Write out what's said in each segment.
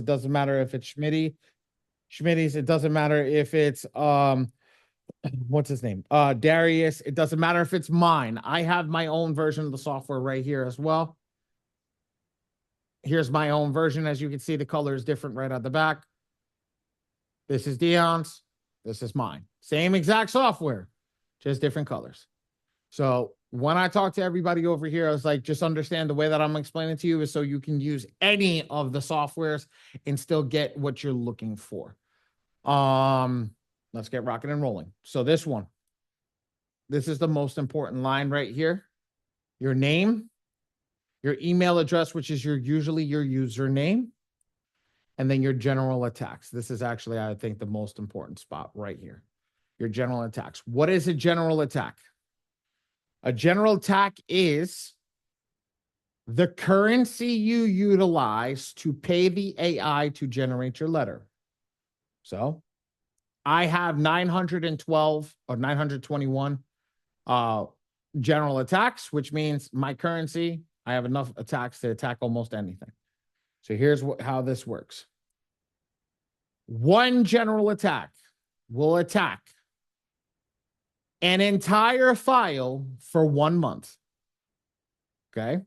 It doesn't matter if it's Schmitty's. It doesn't matter if it's what's his name? Darius. It doesn't matter if it's mine. I have my own version of the software right here as well. Here's my own version. As you can see, the color is different right at the back. This is Dion's. This is mine. Same exact software, just different colors. So when I talk to everybody over here, I was like, just understand the way that I'm explaining to you is so you can use any of the softwares and still get what you're looking for. Let's get rocking and rolling. So this one, this is the most important line right here. Your name, your email address, which is usually your username, and then your general attacks. This is actually, I think, the most important spot right here. Your general attacks. What is a general attack? A general attack is the currency you utilize to pay the AI to generate your letter. So I have 912 or 921 general attacks, which means my currency, I have enough attacks to attack almost anything. So here's how this works. One general attack will attack an entire file for 1 month. Okay.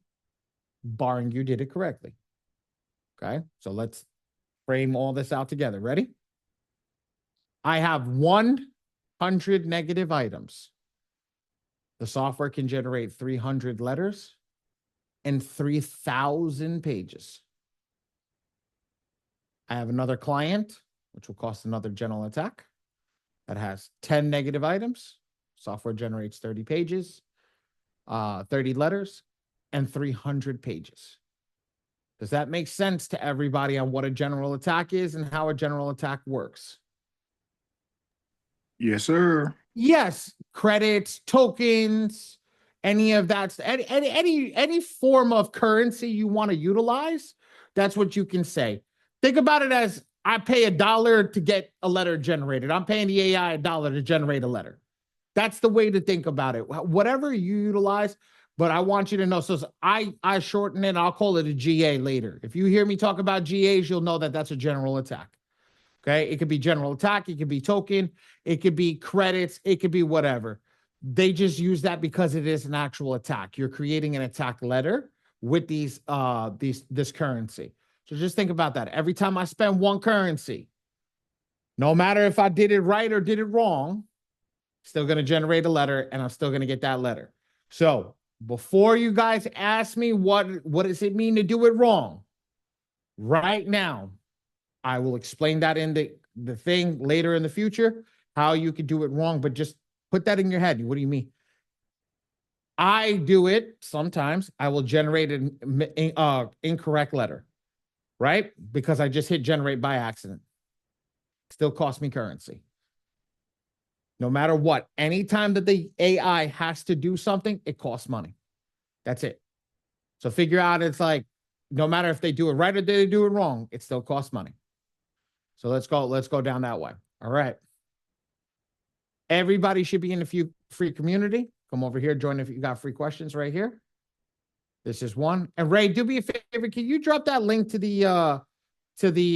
Barring you did it correctly. Okay. So let's frame all this out together. Ready? I have 100 negative items. The software can generate 300 letters and 3,000 pages. I have another client, which will cost another general attack, that has 10 negative items. Software generates 30 pages, 30 letters, and 300 pages. Does that make sense to everybody on what a general attack is and how a general attack works? Yes, sir. Yes, credits, tokens, any of that, any form of currency you want to utilize, that's what you can say. Think about it as I pay $1 to get a letter generated. I'm paying the AI $1 to generate a letter. That's the way to think about it. Whatever you utilize, but I want you to know. So I shorten it. I'll call it a GA later. If you hear me talk about GAs, you'll know that that's a general attack. Okay. It could be general attack. It could be token. It could be credits. It could be whatever. They just use that because it is an actual attack. You're creating an attack letter with this currency. So just think about that. Every time I spend one currency, no matter if I did it right or did it wrong, still going to generate a letter and I'm still going to get that letter. So before you guys ask me what does it mean to do it wrong, right now, I will explain that in the thing later in the future, how you could do it wrong, but just put that in your head. What do you mean? I do it sometimes. I will generate an incorrect letter, right? Because I just hit generate by accident. Still cost me currency. No matter what, anytime that the AI has to do something, it costs money. That's it. So figure out, it's like, no matter if they do it right or they do it wrong, it still costs money. So let's go down that way. All right. Everybody should be in the free community. Come over here, join if you got free questions right here. This is one. And Ray, do me a favor. Can you drop that link to the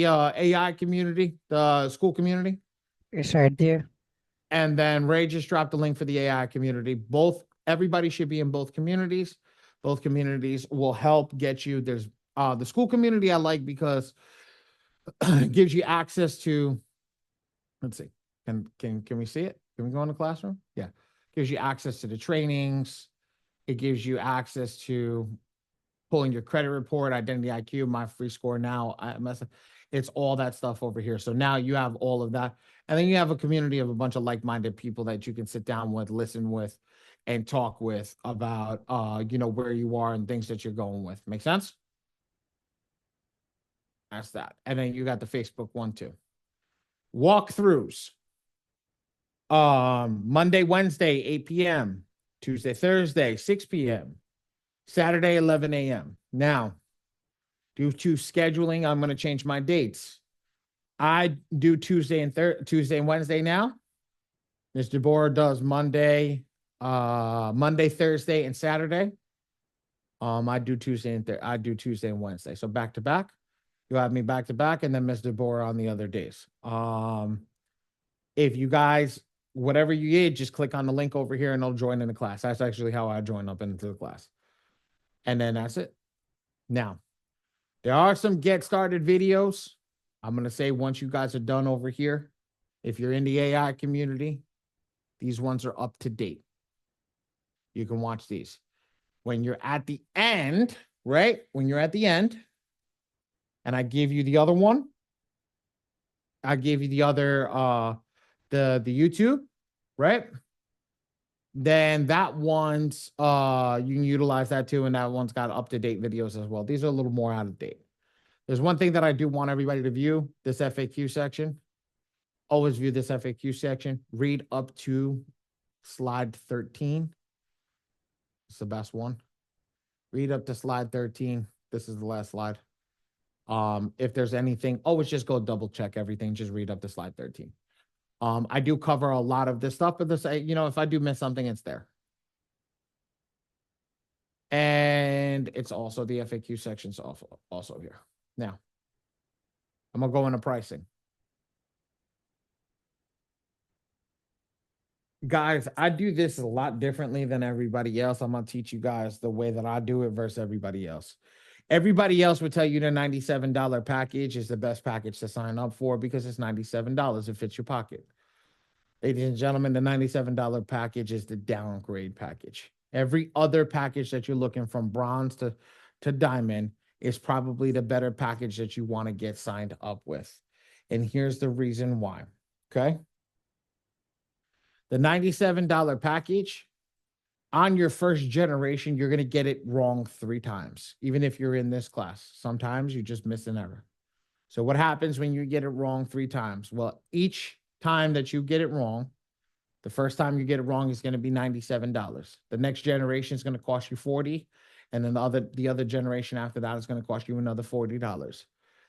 AI community, the school community? Yes, I do. And then Ray just dropped the link for the AI community. Everybody should be in both communities. Both communities will help get you. There's the school community I like because it gives you access to, let's see, can we see it? Can we go in the classroom? Yeah. Gives you access to the trainings. It gives you access to pulling your credit report, identity IQ, my free score now. It's all that stuff over here. So now you have all of that. And then you have a community of a bunch of like-minded people that you can sit down with, listen with, and talk with about, where you are and things that you're going with. Make sense? That's that. And then you got the Facebook one too. Walkthroughs. Monday, Wednesday, 8 p.m. Tuesday, Thursday, 6 p.m. Saturday, 11 a.m. Now, due to scheduling, I'm going to change my dates. I do Tuesday and Wednesday now. Ms. Deborah does Monday, Thursday, and Saturday. I do Tuesday and Wednesday. So back to back. You'll have me back to back, and then Mr. Bora on the other days. If you guys, whatever you did, just click on the link over here and I'll join in the class. That's actually how I join up into the class. And then that's it. Now, there are some get started videos. I'm going to say once you guys are done over here, if you're in the AI community, these ones are up to date. You can watch these. When you're at the end, right? When you're at the end, and I give you the other one, I gave you the other, the YouTube, right? Then that one's, you can utilize that too, and that one's got up-to-date videos as well. These are a little more out of date. There's one thing that I do want everybody to view, this FAQ section. Always view this FAQ section. Read up to slide 13. It's the best one. Read up to slide 13. This is the last slide. If there's anything, always just go double check everything. Just read up to slide 13. I do cover a lot of this stuff, but this, if I do miss something, it's there. And it's also the FAQ section's also here. Now, I'm gonna go into pricing. Guys, I do this a lot differently than everybody else. I'm gonna teach you guys the way that I do it versus everybody else. Everybody else would tell you the $97 package is the best package to sign up for because it's $97. It fits your pocket. Ladies and gentlemen, the $97 package is the downgrade package. Every other package that you're looking from bronze to diamond is probably the better package that you want to get signed up with. And here's the reason why, okay? The $97 package, on your first generation, you're going to get it wrong 3 times, even if you're in this class. Sometimes you just miss an error. So what happens when you get it wrong 3 times? Well, each time that you get it wrong, the first time you get it wrong is going to be $97. The next generation is going to cost you $40, and then the other generation after that is going to cost you another $40.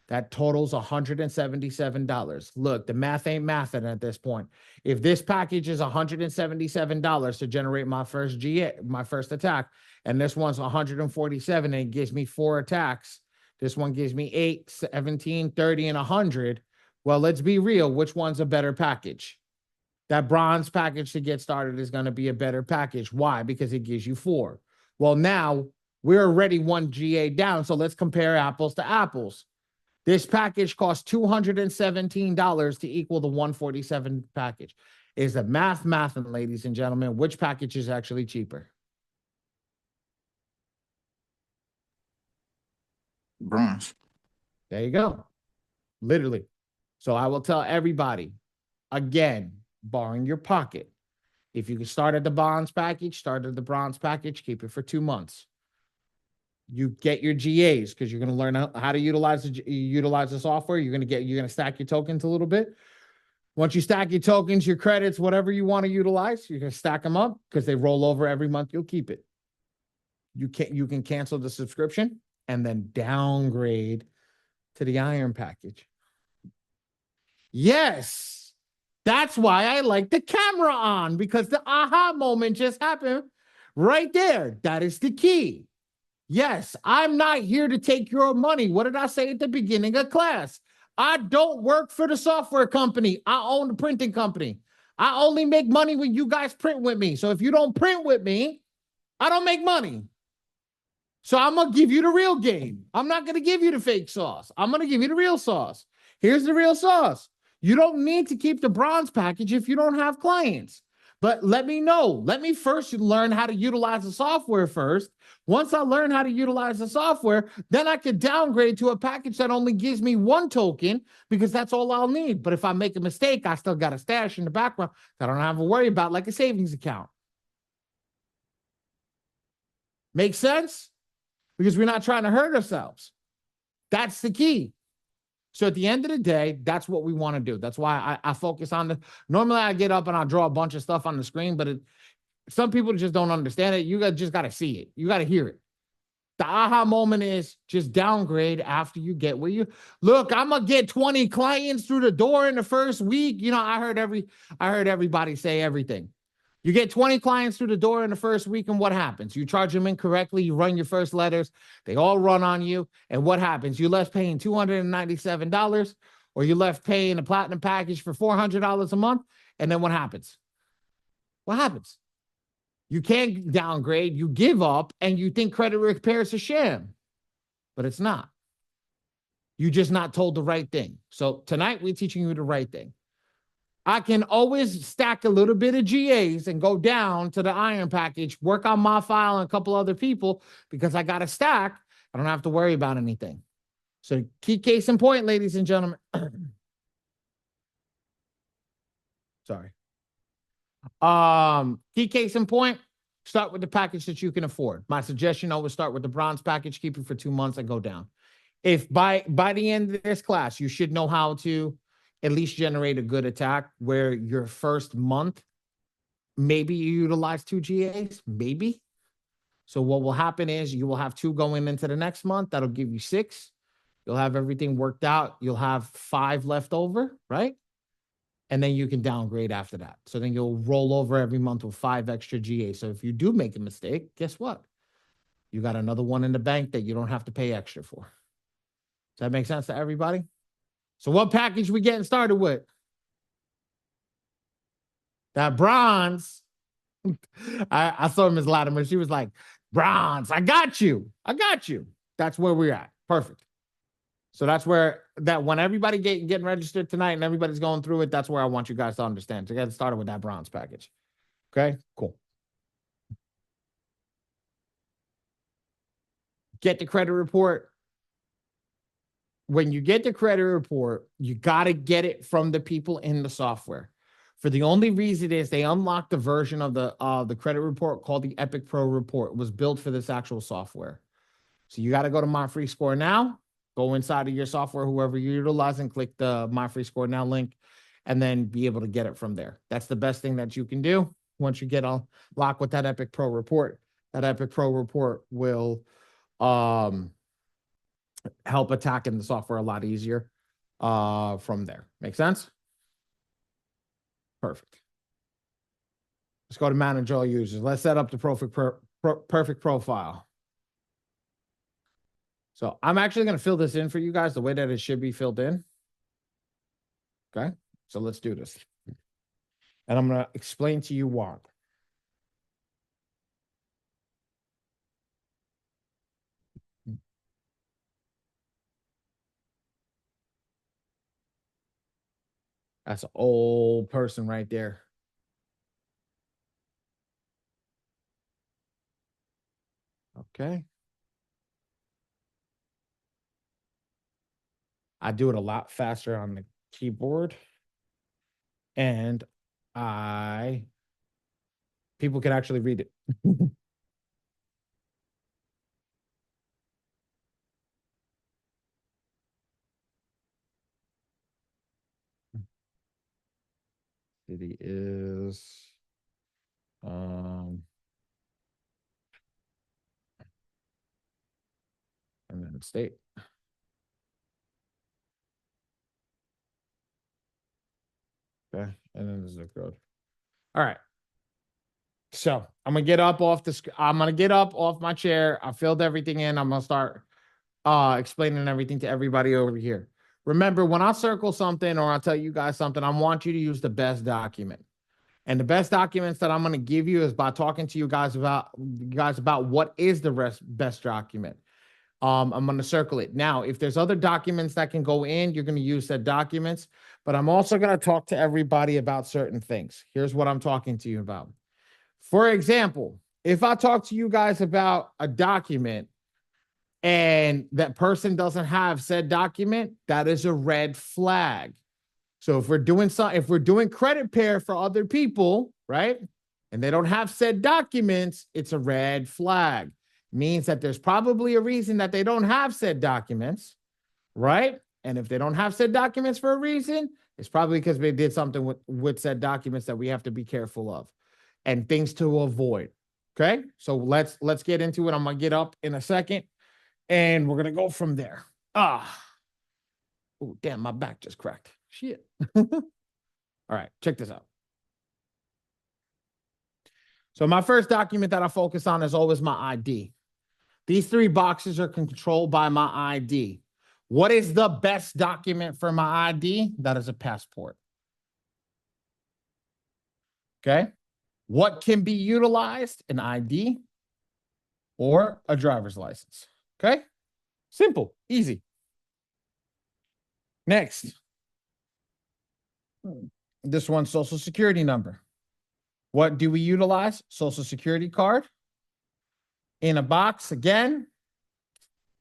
That totals $177. Look, the math ain't mathing at this point. If this package is $177 to generate my first my first attack, and this one's $147 and it gives me 4 attacks, this one gives me 8, 17, 30, and 100. Well, let's be real. Which one's a better package? That bronze package to get started is going to be a better package. Why? Because it gives you 4. Well, now we're already 1 GA down, so let's compare apples to apples. This package costs $217 to equal the 147 package. Is the mathing, ladies and gentlemen? Which package is actually cheaper? Bronze. There you go. Literally. So I will tell everybody, again, barring your pocket, if you can start at the bronze package, start at the bronze package, keep it for 2 months. You get your GAs because you're going to learn how to utilize the software. You're going to stack your tokens a little bit. Once you stack your tokens, your credits, whatever you want to utilize, you're going to stack them up because they roll over every month. You'll keep it. You can cancel the subscription and then downgrade to the iron package. Yes, that's why I like the camera on, because the aha moment just happened right there. That is the key. Yes, I'm not here to take your money. What did I say at the beginning of class? I don't work for the software company. I own the printing company. I only make money when you guys print with me. So if you don't print with me, I don't make money. So I'm going to give you the real game. I'm not going to give you the fake sauce. I'm going to give you the real sauce. Here's the real sauce. You don't need to keep the bronze package if you don't have clients. But let me know. Let me first learn how to utilize the software first. Once I learn how to utilize the software, then I can downgrade to a package that only gives me 1 token because that's all I'll need. But if I make a mistake, I still got a stash in the background that I don't have to worry about, like a savings account. Make sense? Because we're not trying to hurt ourselves. That's the key. So at the end of the day, that's what we want to do. That's why I focus on normally I get up and I draw a bunch of stuff on the screen, but some people just don't understand it. You just got to see it. You got to hear it. The aha moment is just downgrade after you get where you look. I'm going to get 20 clients through the door in the first week. I heard everybody say everything. You get 20 clients through the door in the first week, and what happens? You charge them incorrectly, you run your first letters, they all run on you, and what happens? You left paying $297, or you left paying a platinum package for $400 a month, and then what happens? What happens? You can't downgrade, you give up, and you think credit repair is a sham, but it's not. You just not told the right thing. So tonight we're teaching you the right thing. I can always stack a little bit of GAs and go down to the iron package, work on my file and a couple other people because I got a stack. I don't have to worry about anything. So key case in point, ladies and gentlemen. Sorry. Key case in point, start with the package that you can afford. My suggestion always start with the bronze package, keep it for 2 months and go down. If by the end of this class, you should know how to at least generate a good attack where your first month, maybe you utilize 2 GAs, maybe. So what will happen is you will have 2 going into the next month. That'll give you 6. You'll have everything worked out. You'll have 5 left over, right? And then you can downgrade after that. So then you'll roll over every month with 5 extra GAs. So if you do make a mistake, guess what? You got another one in the bank that you don't have to pay extra for. Does that make sense to everybody? So what package we getting started with? That bronze. I saw Ms. Latimer. She was like, bronze, I got you. I got you. That's where we're at. Perfect. So that's where that when everybody getting registered tonight and everybody's going through it, that's where I want you guys to understand. To get started with that bronze package. Okay, cool. Get the credit report. When you get the credit report, you got to get it from the people in the software. For the only reason is they unlocked the version of the credit report called the Epic Pro report. It was built for this actual software. So you got to go to My Free Score Now, go inside of your software, whoever you're utilizing, click the My Free Score Now link, and then be able to get it from there. That's the best thing that you can do once you get on lock with that Epic Pro report. That Epic Pro report will help attacking the software a lot easier from there. Make sense? Perfect. Let's go to manage all users. Let's set up the perfect profile. So I'm actually going to fill this in for you guys the way that it should be filled in. Okay, so let's do this. And I'm going to explain to you why. That's an old person right there. Okay. I do it a lot faster on the keyboard. And people can actually read it. City is and then state. Okay, and then the zip code. All right. So I'm gonna get up off my chair. I filled everything in. I'm gonna start explaining everything to everybody over here. Remember, when I circle something or I tell you guys something, I want you to use the best document. And the best documents that I'm going to give you is by talking to you guys about what is the best document. I'm going to circle it. Now, if there's other documents that can go in, you're going to use said documents, but I'm also going to talk to everybody about certain things. Here's what I'm talking to you about. For example, if I talk to you guys about a document and that person doesn't have said document, that is a red flag. So if we're doing credit pair for other people, right, and they don't have said documents, it's a red flag. Means that there's probably a reason that they don't have said documents, right? And if they don't have said documents for a reason, it's probably because they did something with said documents that we have to be careful of and things to avoid. Okay, so let's get into it. I'm gonna get up in a second, and we're gonna go from there. Oh, damn, my back just cracked. Shit. All right, check this out. So my first document that I focus on is always my ID. These three boxes are controlled by my ID. What is the best document for my ID? That is a passport. Okay. What can be utilized? An ID or a driver's license. Okay. Simple, easy. Next. This one's social security number. What do we utilize? Social security card. In a box, again,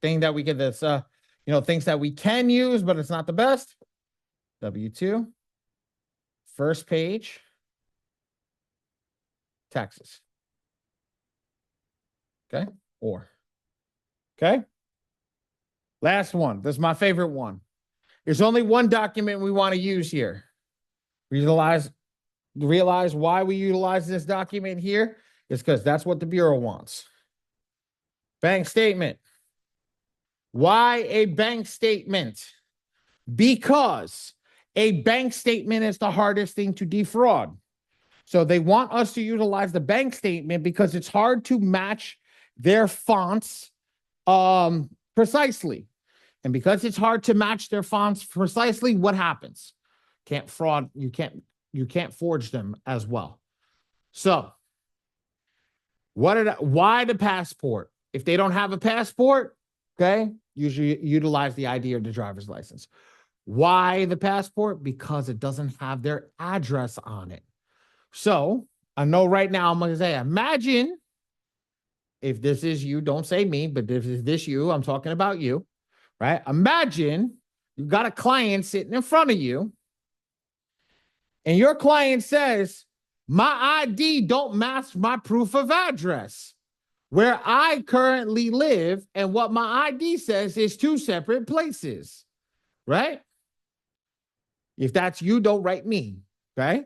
thing that we get this, things that we can use, but it's not the best. W-2. First page. Taxes. Okay. Or. Okay. Last one. This is my favorite one. There's only one document we want to use here. Realize why we utilize this document here is because that's what the Bureau wants. Bank statement. Why a bank statement? Because a bank statement is the hardest thing to defraud. So they want us to utilize the bank statement because it's hard to match their fonts precisely. And because it's hard to match their fonts precisely, what happens? Can't fraud, you can't forge them as well. So why the passport? If they don't have a passport, okay, usually utilize the ID or the driver's license. Why the passport? Because it doesn't have their address on it. So I know right now I'm going to say, imagine if this is you, don't say me, but if it's this you, I'm talking about you, right? Imagine you've got a client sitting in front of you and your client says, my ID don't match my proof of address. Where I currently live and what my ID says is two separate places, right? If that's you, don't write me, okay?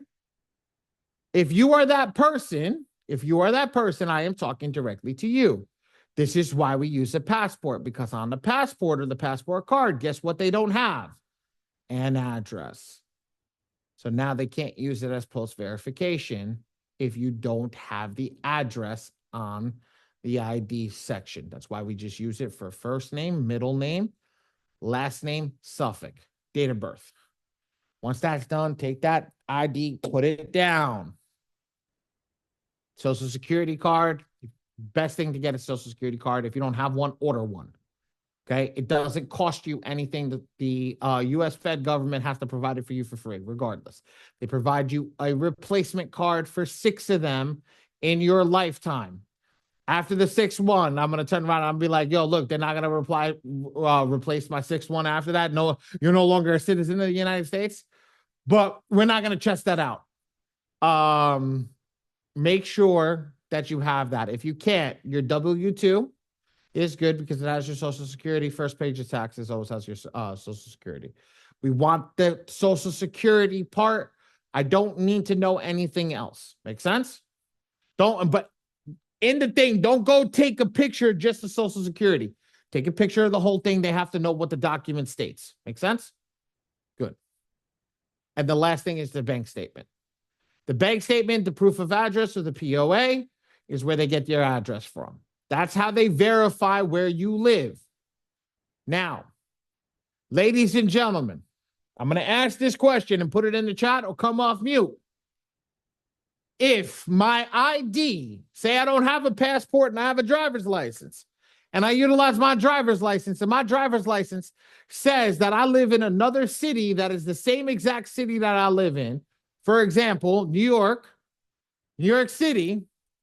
If you are that person, I am talking directly to you. This is why we use a passport, because on the passport or the passport card, guess what they don't have? An address. So now they can't use it as post verification if you don't have the address on the ID section. That's why we just use it for first name, middle name, last name, suffix, date of birth. Once that's done, take that ID, put it down. Social security card, best thing to get a social security card. If you don't have one, order one. Okay, it doesn't cost you anything. The U.S. Fed government has to provide it for you for free, regardless. They provide you a replacement card for 6 of them in your lifetime. After the 6th one, I'm going to turn around and I'll be like, yo, look, they're not going to replace my 6th one after that. No, you're no longer a citizen of the United States, but we're not going to test that out. Make sure that you have that. If you can't, your W-2 is good because it has your social security. First page of taxes always has your social security. We want the social security part. I don't need to know anything else. Make sense? But in the thing, don't go take a picture of just the social security. Take a picture of the whole thing. They have to know what the document states. Make sense? Good. And the last thing is the bank statement. The bank statement, the proof of address or the POA is where they get their address from. That's how they verify where you live. Now, ladies and gentlemen, I'm going to ask this question and put it in the chat or come off mute. If my ID, say I don't have a passport and I have a driver's license, and I utilize my driver's license, and my driver's license says that I live in another city that is the same exact city that I live in, for example, New York City,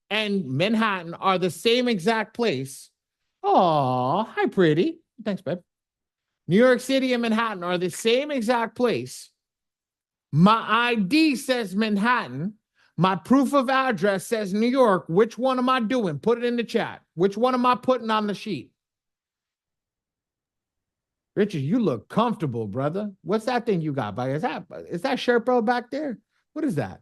and Manhattan are the same exact place. Oh, hi, pretty. Thanks, babe. New York City and Manhattan are the same exact place. My ID says Manhattan. My proof of address says New York. Which one am I doing? Put it in the chat. Which one am I putting on the sheet? Richard, you look comfortable, brother. What's that thing you got? Is that Sherpa back there? What is that?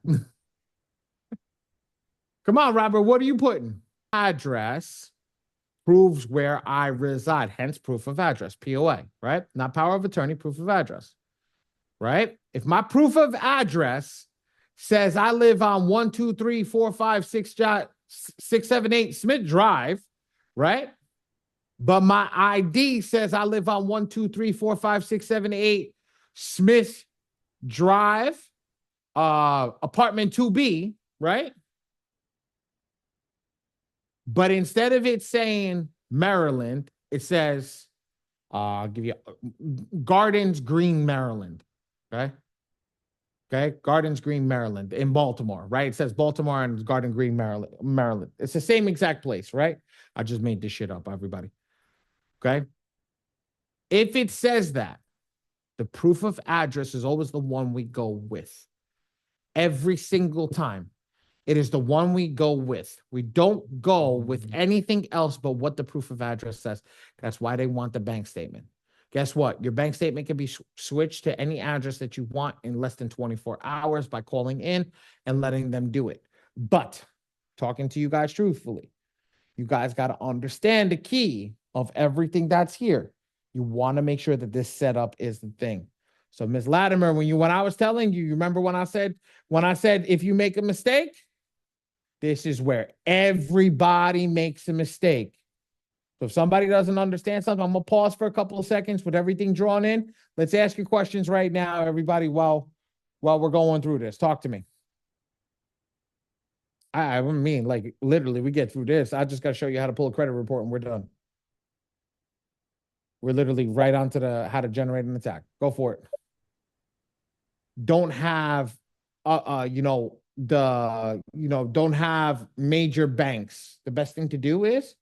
Come on, Robert. What are you putting? Address proves where I reside. Hence, proof of address, POA, right? Not power of attorney, proof of address, right? If my proof of address says I live on 123456678 Smith Drive, right? But my ID says I live on 123456678 Smith Drive, apartment 2B, right? But instead of it saying Maryland, it says, I'll give you Gardens Green, Maryland. Okay. Okay. Gardens Green, Maryland in Baltimore, right? It says Baltimore and Garden Green, Maryland. It's the same exact place, right? I just made this shit up, everybody. Okay. If it says that, the proof of address is always the one we go with every single time. It is the one we go with. We don't go with anything else but what the proof of address says. That's why they want the bank statement. Guess what? Your bank statement can be switched to any address that you want in less than 24 hours by calling in and letting them do it. But talking to you guys truthfully, you guys got to understand the key of everything that's here. You want to make sure that this setup is the thing. So Ms. Latimer, when I was telling you, you remember when I said if you make a mistake, this is where everybody makes a mistake. So if somebody doesn't understand something, I'm going to pause for a couple of seconds with everything drawn in. Let's ask your questions right now, everybody, while we're going through this. Talk to me. I mean, like, literally, we get through this. I just got to show you how to pull a credit report and we're done. We're literally right onto the how to generate an attack. Go for it. Don't have, don't have major banks. The best thing to do is,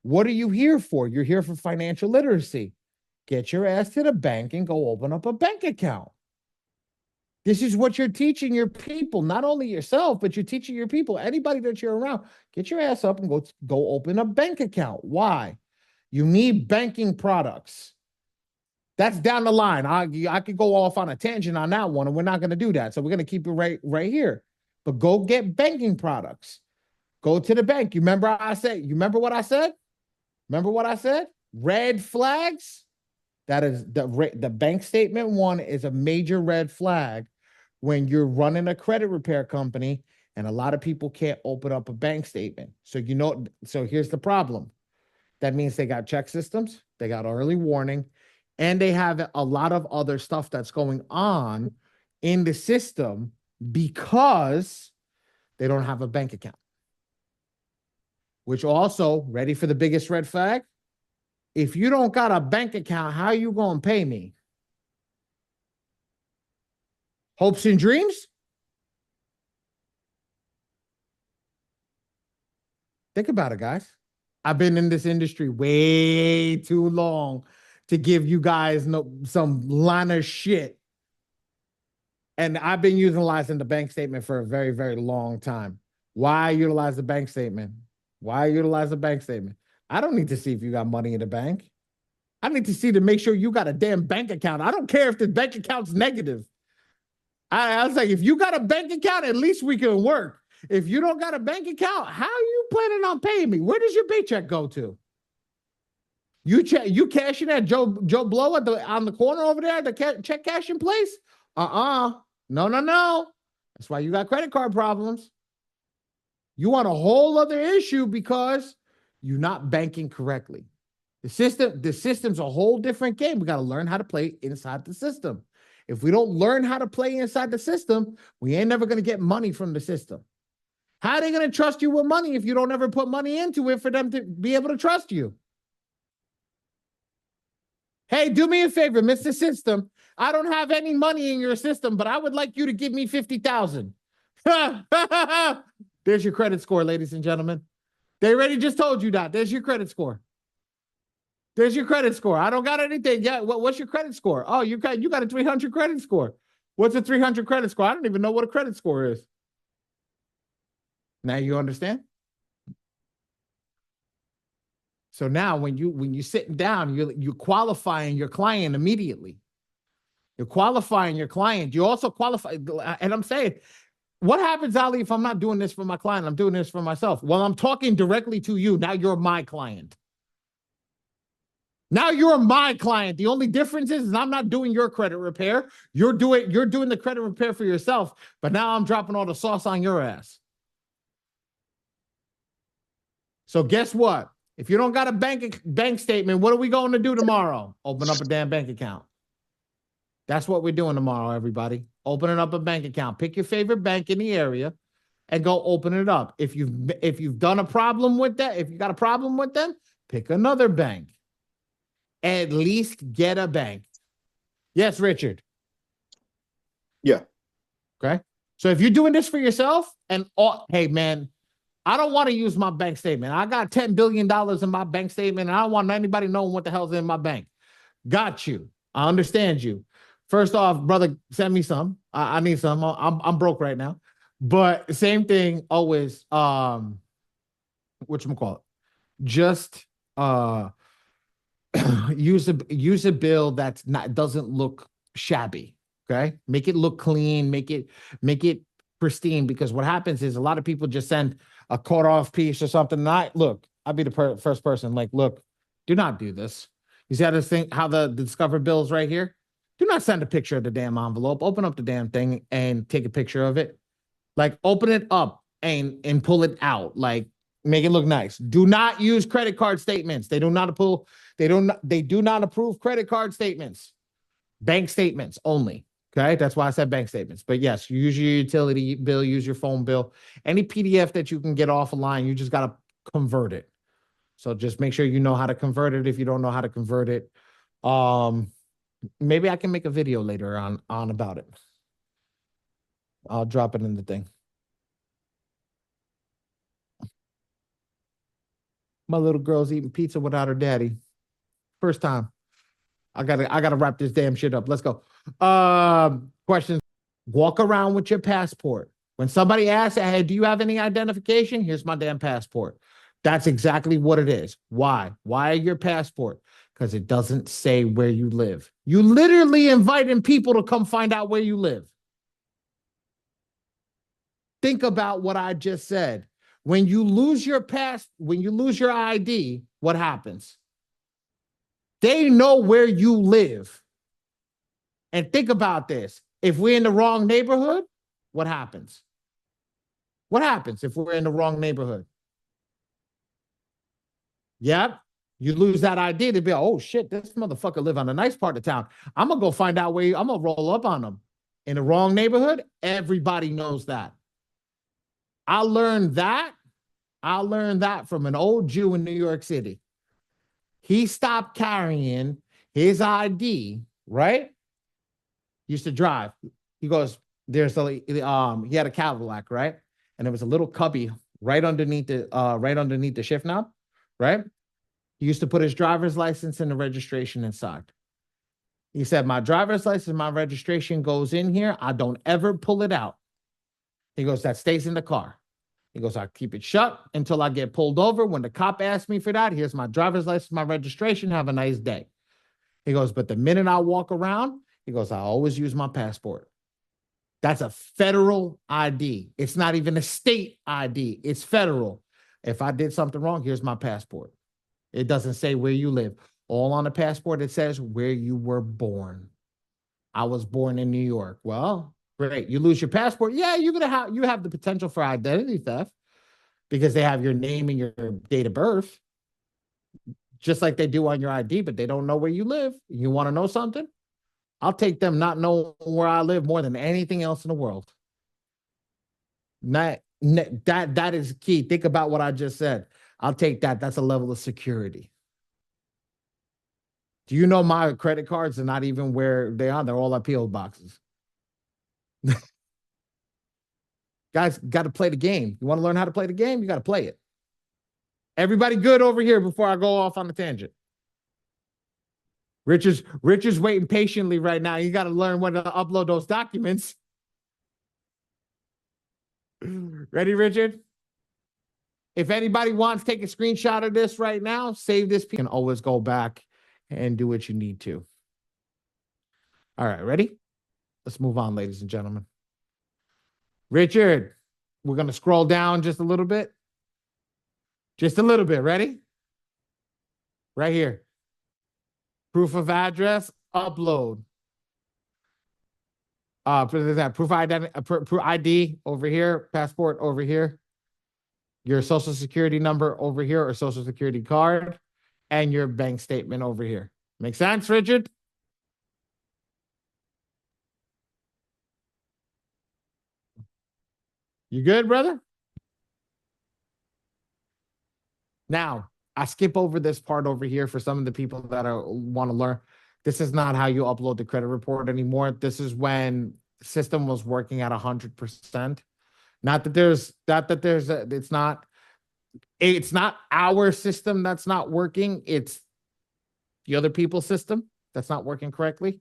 what are you here for? You're here for financial literacy. Get your ass to the bank and go open up a bank account. This is what you're teaching your people, not only yourself, but you're teaching your people, anybody that you're around. Get your ass up and go open a bank account. Why? You need banking products. That's down the line. I could go off on a tangent on that one, and we're not going to do that. So we're going to keep it right here. But go get banking products. Go to the bank. You remember what I said? Remember what I said? Red flags. That is the bank statement one is a major red flag when you're running a credit repair company and a lot of people can't open up a bank statement. So so here's the problem. That means they got check systems, they got early warning, and they have a lot of other stuff that's going on in the system because they don't have a bank account. Which also, ready for the biggest red flag? If you don't got a bank account, how you going to pay me? Hopes and dreams? Think about it, guys. I've been in this industry way too long to give you guys some line of shit. And I've been utilizing the bank statement for a very, very long time. Why utilize the bank statement? Why utilize the bank statement? I don't need to see if you got money in the bank. I need to see to make sure you got a damn bank account. I don't care if the bank account's negative. I was like, if you got a bank account, at least we can work. If you don't got a bank account, how are you planning on paying me? Where does your paycheck go to? You cashing at Joe Blow on the corner over there, the check cashing place? No. That's why you got credit card problems. You want a whole other issue because you're not banking correctly. The system's a whole different game. We got to learn how to play inside the system. If we don't learn how to play inside the system, we ain't never going to get money from the system. How are they going to trust you with money if you don't ever put money into it for them to be able to trust you? Hey, do me a favor, Mr. System. I don't have any money in your system, but I would like you to give me 50,000. There's your credit score, ladies and gentlemen. They already just told you that. There's your credit score. There's your credit score. I don't got anything yet. What's your credit score? Oh, you got a 300 credit score. What's a 300 credit score? I don't even know what a credit score is. Now you understand? So now when you sitting down, you're qualifying your client immediately. You're qualifying your client. You also qualify, and I'm saying, what happens, Ali, if I'm not doing this for my client? I'm doing this for myself. Well, I'm talking directly to you. Now you're my client. Now you're my client. The only difference is I'm not doing your credit repair. You're doing the credit repair for yourself, but now I'm dropping all the sauce on your ass. So guess what? If you don't got a bank statement, what are we going to do tomorrow? Open up a damn bank account. That's what we're doing tomorrow, everybody. Opening up a bank account. Pick your favorite bank in the area and go open it up. If you've done a problem with that, if you got a problem with them, pick another bank. At least get a bank. Yes, Richard. Yeah. Okay. So if you're doing this for yourself, and hey, man, I don't want to use my bank statement. I got $10 billion in my bank statement, and I don't want anybody knowing what the hell's in my bank. Got you. I understand you. First off, brother, send me some. I need some. I'm broke right now. But same thing always. Whatchamacallit? Just use a bill that's not doesn't look shabby. Okay, make it look clean, make it pristine, because what happens is a lot of people just send a cut off piece or something. And I'll be the first person like, look, do not do this. You see how this thing, how the Discover bill is right here? Do not send a picture of the damn envelope. Open up the damn thing and take a picture of it. Like, open it up and pull it out. Like, make it look nice. Do not use credit card statements. They do not approve credit card statements. Bank statements only. Okay, that's why I said bank statements. But yes, use your utility bill, use your phone bill, any PDF that you can get off a line. You just got to convert it. So just make sure you know how to convert it. If you don't know how to convert it, maybe I can make a video later on about it. I'll drop it in the thing. My little girl's eating pizza without her daddy. First time. I gotta wrap this damn shit up. Let's go. Questions. Walk around with your passport. When somebody asks, hey, do you have any identification? Here's my damn passport. That's exactly what it is. Why? Why your passport? Because it doesn't say where you live. You literally inviting people to come find out where you live. Think about what I just said. When you lose your ID, what happens? They know where you live. And think about this. If we're in the wrong neighborhood, what happens? What happens if we're in the wrong neighborhood? Yep. You lose that ID, they'd be like, oh shit, this motherfucker live on a nice part of town. I'm gonna go find out where I'm gonna roll up on them. In the wrong neighborhood, everybody knows that. I learned that from an old Jew in New York City. He stopped carrying his ID, right? He used to drive. He goes, he had a Cadillac, right? And there was a little cubby right underneath the shift knob, right? He used to put his driver's license and the registration inside. He said, my driver's license, my registration goes in here. I don't ever pull it out. He goes, that stays in the car. He goes, I keep it shut until I get pulled over. When the cop asks me for that, here's my driver's license, my registration. Have a nice day. He goes, but the minute I walk around, he goes, I always use my passport. That's a federal ID. It's not even a state ID. It's federal. If I did something wrong, here's my passport. It doesn't say where you live. All on the passport, it says where you were born. I was born in New York. Well, great. You lose your passport. Yeah, you have the potential for identity theft because they have your name and your date of birth, just like they do on your ID, but they don't know where you live. You want to know something? I'll take them not knowing where I live more than anything else in the world. That is key. Think about what I just said. I'll take that. That's a level of security. Do you know my credit cards are not even where they are? They're all at P.O. boxes. Guys, got to play the game. You want to learn how to play the game? You got to play it. Everybody good over here before I go off on a tangent? Richard's waiting patiently right now. You got to learn when to upload those documents. Ready, Richard? If anybody wants to take a screenshot of this right now, save this. You can always go back and do what you need to. All right, ready? Let's move on, ladies and gentlemen. Richard, we're going to scroll down just a little bit. Just a little bit. Ready? Right here. Proof of address, upload. Proof identity, proof ID over here, passport over here, your social security number over here or social security card, and your bank statement over here. Make sense, Richard? You good, brother? Now, I skip over this part over here for some of the people that want to learn. This is not how you upload the credit report anymore. This is when the system was working at 100%. It's not our system that's not working. It's the other people's system that's not working correctly.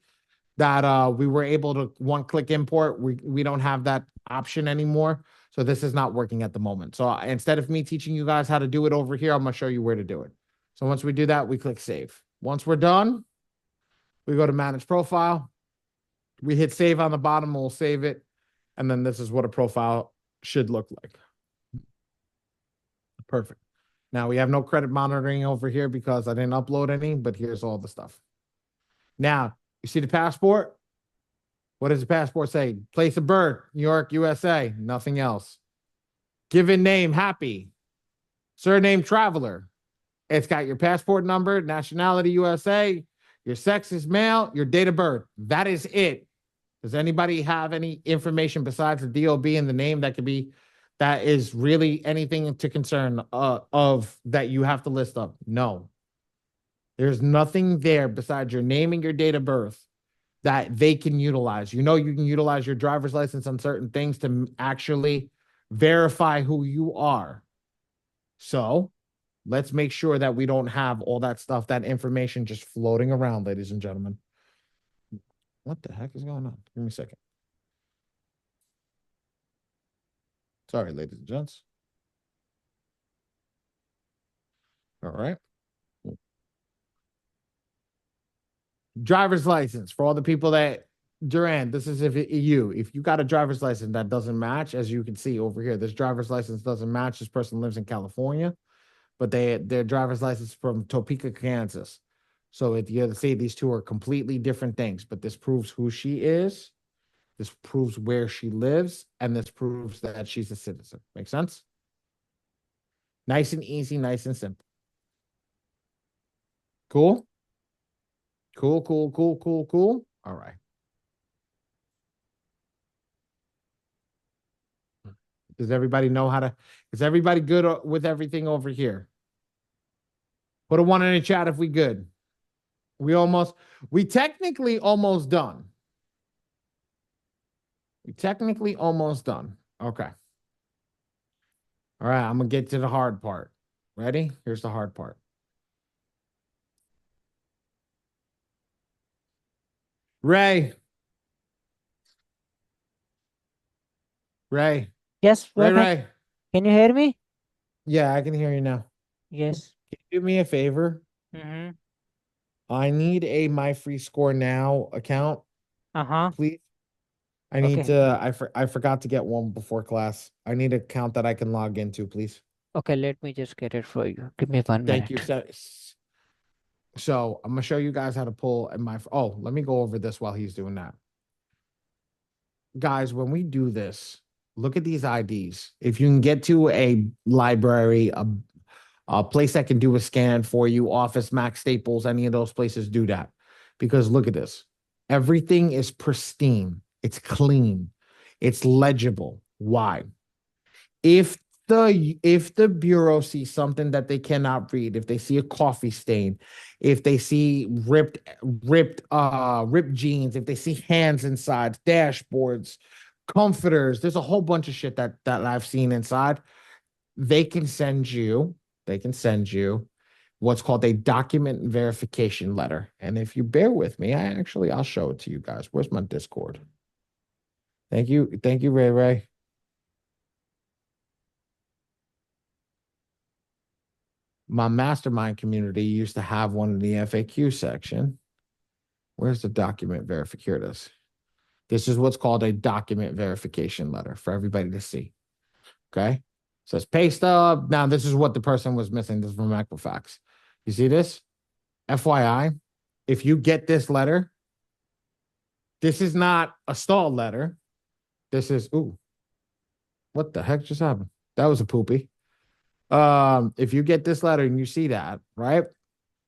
That we were able to one-click import. We don't have that option anymore. So this is not working at the moment. So instead of me teaching you guys how to do it over here, I'm going to show you where to do it. So once we do that, we click save. Once we're done, we go to manage profile. We hit save on the bottom, we'll save it. And then this is what a profile should look like. Perfect. Now we have no credit monitoring over here because I didn't upload any, but here's all the stuff. Now, you see the passport? What does the passport say? Place of birth, New York, USA, nothing else. Given name, Happy. Surname, Traveler. It's got your passport number, nationality, USA. Your sex is male, your date of birth. That is it. Does anybody have any information besides the DOB and the name that is really anything to concern of that you have to list up? No. There's nothing there besides your name and your date of birth that they can utilize. You can utilize your driver's license on certain things to actually verify who you are. So let's make sure that we don't have all that stuff, that information just floating around, ladies and gentlemen. What the heck is going on? Give me a second. Sorry, ladies and gents. All right. Driver's license for all the people that Duran, this is if you got a driver's license that doesn't match, as you can see over here, this driver's license doesn't match. This person lives in California, but their driver's license from Topeka, Kansas. So you see these two are completely different things, but this proves who she is. This proves where she lives, and this proves that she's a citizen. Make sense? Nice and easy, nice and simple. Cool? Cool, cool, cool, cool, cool. All right. Does everybody know is everybody good with everything over here? Put a 1 in the chat if we good. We technically almost done. Okay. All right, I'm gonna get to the hard part. Ready? Here's the hard part. Ray. Yes, Ray. Can you hear me? Yeah, I can hear you now. Yes. Can you do me a favor? Mm-hmm. I need a My Free Score Now account, Uh-huh. please. I need to. I forgot to get one before class. I need an account that I can log into, please. Okay, let me just get it for you. Give me 1 Thank minute. you. So I'm gonna show you guys how to pull oh, let me go over this while he's doing that. Guys, when we do this, look at these IDs. If you can get to a library, a place that can do a scan for you, Office, Max, Staples, any of those places, do that. Because look at this. Everything is pristine. It's clean. It's legible. Why? If the bureau sees something that they cannot read, if they see a coffee stain, if they see ripped jeans, if they see hands inside, dashboards, comforters, there's a whole bunch of shit that I've seen inside. They can send you what's called a document verification letter. And if you bear with me, I'll show it to you guys. Where's my Discord? Thank you, Ray. My mastermind community used to have one in the FAQ section. Where's the document verification? This is what's called a document verification letter for everybody to see. Okay. It says pay stub. Now, this is what the person was missing. This is from Equifax. You see this? FYI, if you get this letter, this is not a stalled letter. This is, ooh, what the heck just happened? That was a poopy. If you get this letter and you see that, right?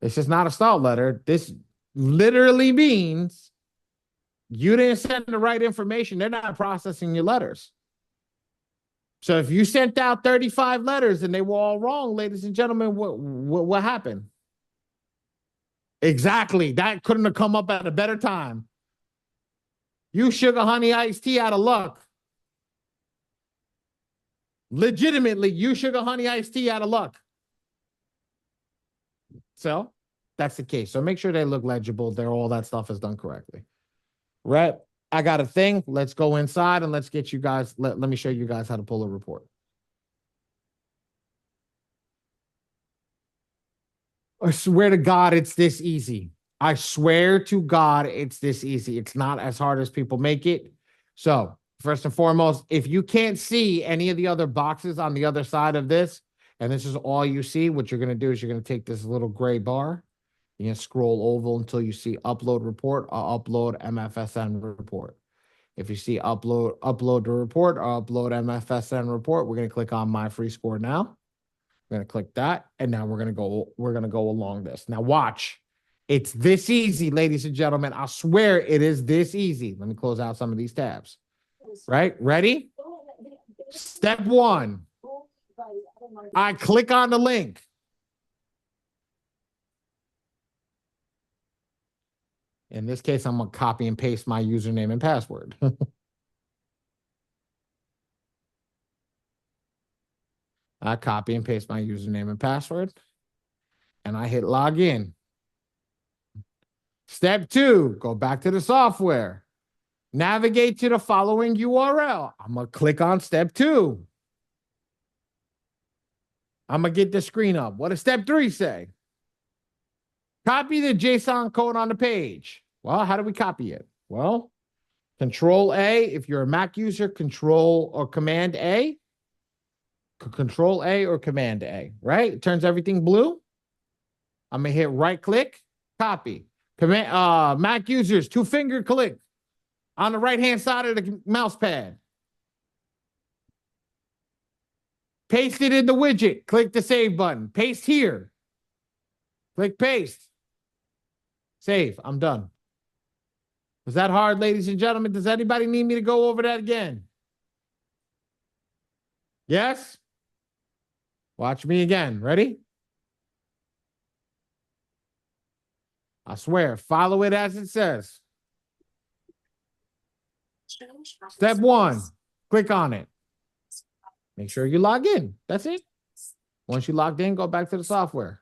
This is not a stalled letter. This literally means you didn't send the right information. They're not processing your letters. So if you sent out 35 letters and they were all wrong, ladies and gentlemen, what happened? Exactly. That couldn't have come up at a better time. You sugar honey iced tea out of luck. Legitimately, you sugar honey iced tea out of luck. So that's the case. So make sure they look legible. They're all that stuff is done correctly. Right. I got a thing. Let's go inside and let's get you guys. Let me show you guys how to pull a report. I swear to God, it's this easy. I swear to God, it's this easy. It's not as hard as people make it. So, first and foremost, if you can't see any of the other boxes on the other side of this, and this is all you see, what you're going to do is you're going to take this little gray bar, you're going to scroll over until you see upload report or upload MFSN report. If you see upload the report or upload MFSN report, we're going to click on my free score now. We're going to click that, and now we're going to go along this. Now watch. It's this easy, ladies and gentlemen. I swear it is this easy. Let me close out some of these tabs. Right? Ready? Step 1. I click on the link. In this case, I'm going to copy and paste my username and password. I copy and paste my username and password, and I hit log in. Step 2, go back to the software. Navigate to the following URL. I'm going to click on step 2. I'm going to get the screen up. What does step 3 say? Copy the JSON code on the page. Well, how do we copy it? Well, Control A. If you're a Mac user, Control or Command A. Control A or Command A, right? It turns everything blue. I'm going to hit right click, copy. Mac users, 2-finger click on the right-hand side of the mouse pad. Paste it in the widget. Click the save button. Paste here. Click paste. Save. I'm done. Was that hard, ladies and gentlemen? Does anybody need me to go over that again? Yes? Watch me again. Ready? I swear, follow it as it says. Step 1, click on it. Make sure you log in. That's it. Once you logged in, go back to the software.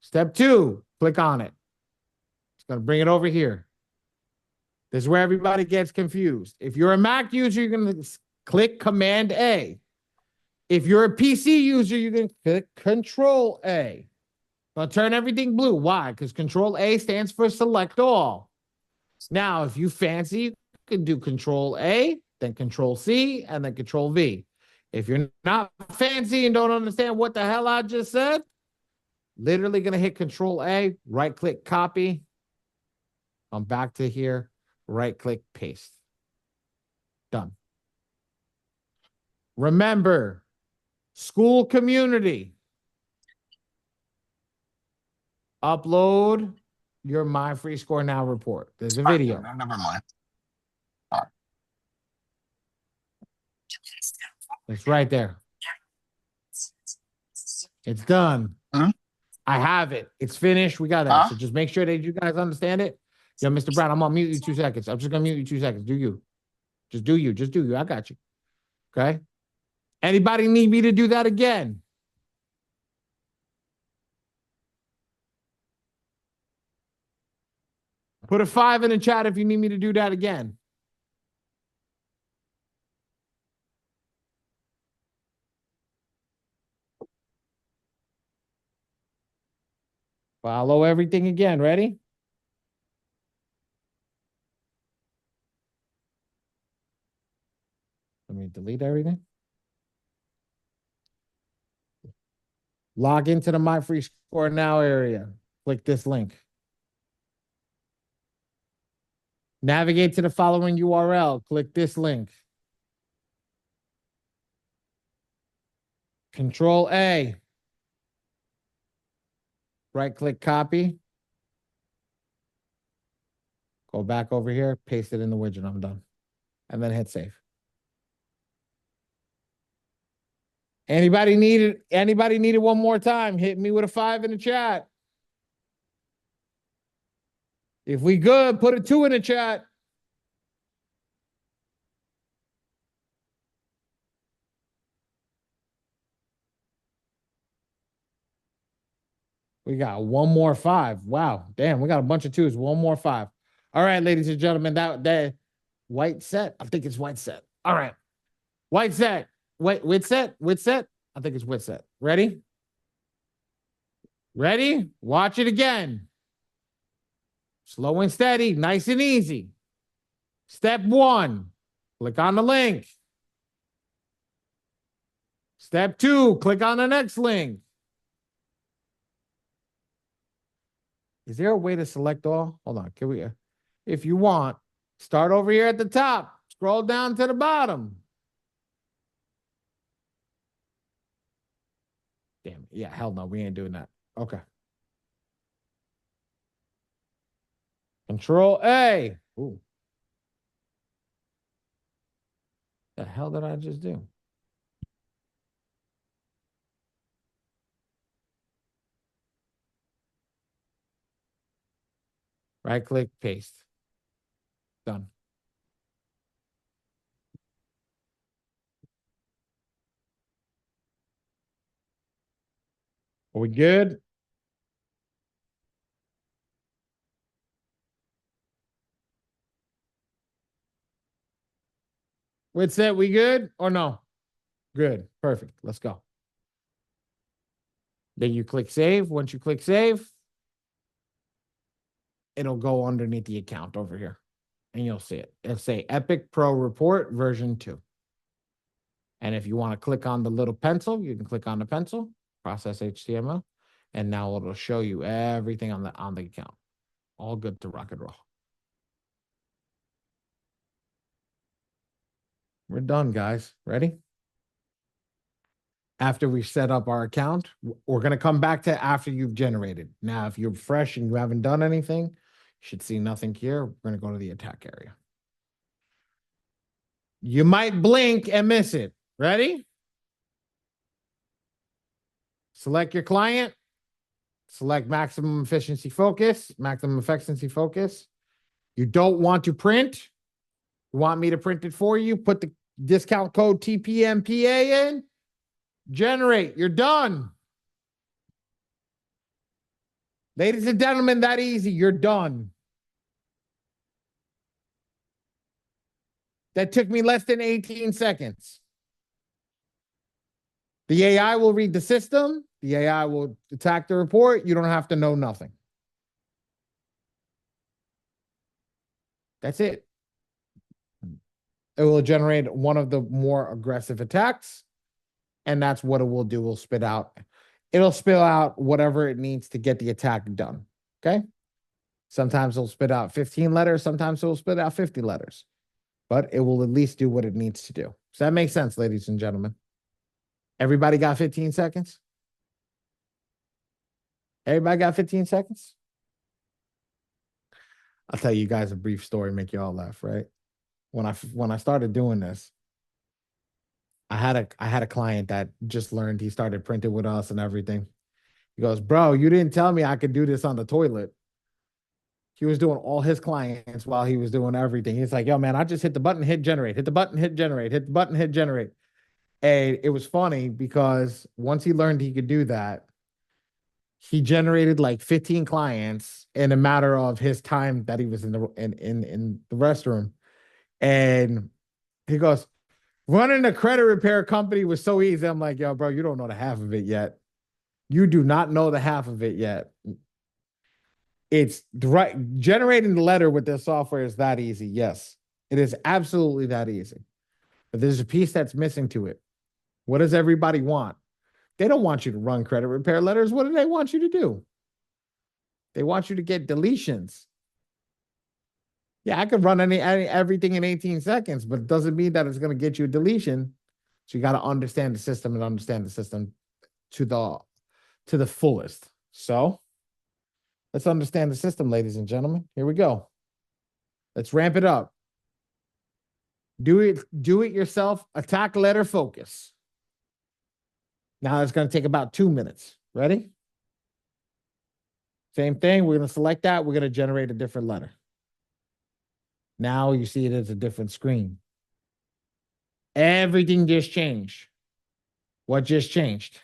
Step 2, click on it. It's going to bring it over here. This is where everybody gets confused. If you're a Mac user, you're going to click Command A. If you're a PC user, you can click Control A. I'll turn everything blue. Why? Because Control A stands for select all. Now, if you fancy, you can do Control A, then Control C, and then Control V. If you're not fancy and don't understand what the hell I just said, literally going to hit Control A, right click copy. I'm back to here, right click paste. Done. Remember, school community. Upload your My Free Score Now report. There's a video. No, never mind. It's right there. It's done. Hmm? I have it. It's finished. We got that. So just make sure that you guys understand it. Yo, Mr. Brown, I'm gonna mute you 2 seconds. I'm just gonna mute you 2 seconds. Do you? Just do you. Just do you. I got you. Okay. Anybody need me to do that again? Put a 5 in the chat if you need me to do that again. Follow everything again. Ready? Let me delete everything. Log into the My Free Score Now area. Click this link. Navigate to the following URL. Click this link. Control A. Right click copy. Go back over here, paste it in the widget. I'm done. And then hit save. Anybody needed one more time? Hit me with a 5 in the chat. If we good, put a 2 in the chat. We got one more 5. Wow. Damn, we got a bunch of 2s. One more 5. All right, ladies and gentlemen, that white set. I think it's white set. All right. White set. Wit set. I think it's wit set. Ready? Ready? Watch it again. Slow and steady, nice and easy. Step 1, click on the link. Step 2, click on the next link. Is there a way to select all? Hold on, can we, if you want, start over here at the top, scroll down to the bottom. Damn it, yeah, hell no, we ain't doing that. Okay. Control A. Ooh. The hell did I just do? Right click, paste. Done. Are we good? What's that? We good or no? Good. Perfect. Let's go. Then you click save. Once you click save, it'll go underneath the account over here and you'll see it. It'll say Epic Pro Report version 2. And if you want to click on the little pencil, you can click on the pencil, process HTML, and now it'll show you everything on the account. All good to rock and roll. We're done, guys. Ready? After we set up our account, we're going to come back to after you've generated. Now, if you're fresh and you haven't done anything, you should see nothing here. We're going to go to the attack area. You might blink and miss it. Ready? Select your client. Select maximum efficiency focus, maximum efficiency focus. You don't want to print. You want me to print it for you? Put the discount code TPMPA in. Generate. You're done. Ladies and gentlemen, that easy. You're done. That took me less than 18 seconds. The AI will read the system. The AI will attack the report. You don't have to know nothing. That's it. It will generate one of the more aggressive attacks. And that's what it will do. It'll spit out whatever it needs to get the attack done. Okay. Sometimes it'll spit out 15 letters. Sometimes it'll spit out 50 letters. But it will at least do what it needs to do. Does that make sense, ladies and gentlemen? Everybody got 15 seconds? Everybody got 15 seconds? I'll tell you guys a brief story, make you all laugh, right? When I started doing this, I had a client that just learned. He started printing with us and everything. He goes, bro, you didn't tell me I could do this on the toilet. He was doing all his clients while he was doing everything. He's like, yo, man, I just hit the button, hit generate, hit the button, hit generate, hit the button, hit generate. And it was funny because once he learned he could do that, he generated like 15 clients in a matter of his time that he was in the restroom. And he goes, running a credit repair company was so easy. I'm like, yo, bro, you don't know the half of it yet. You do not know the half of it yet. It's right. Generating the letter with this software is that easy. Yes, it is absolutely that easy. But there's a piece that's missing to it. What does everybody want? They don't want you to run credit repair letters. What do they want you to do? They want you to get deletions. Yeah, I could run everything in 18 seconds, but it doesn't mean that it's going to get you a deletion. So you got to understand the system and understand the system to the fullest. So let's understand the system, ladies and gentlemen. Here we go. Let's ramp it up. Do it yourself. Attack letter focus. Now it's going to take about 2 minutes. Ready? Same thing. We're going to select that. We're going to generate a different letter. Now you see it as a different screen. Everything just changed. What just changed?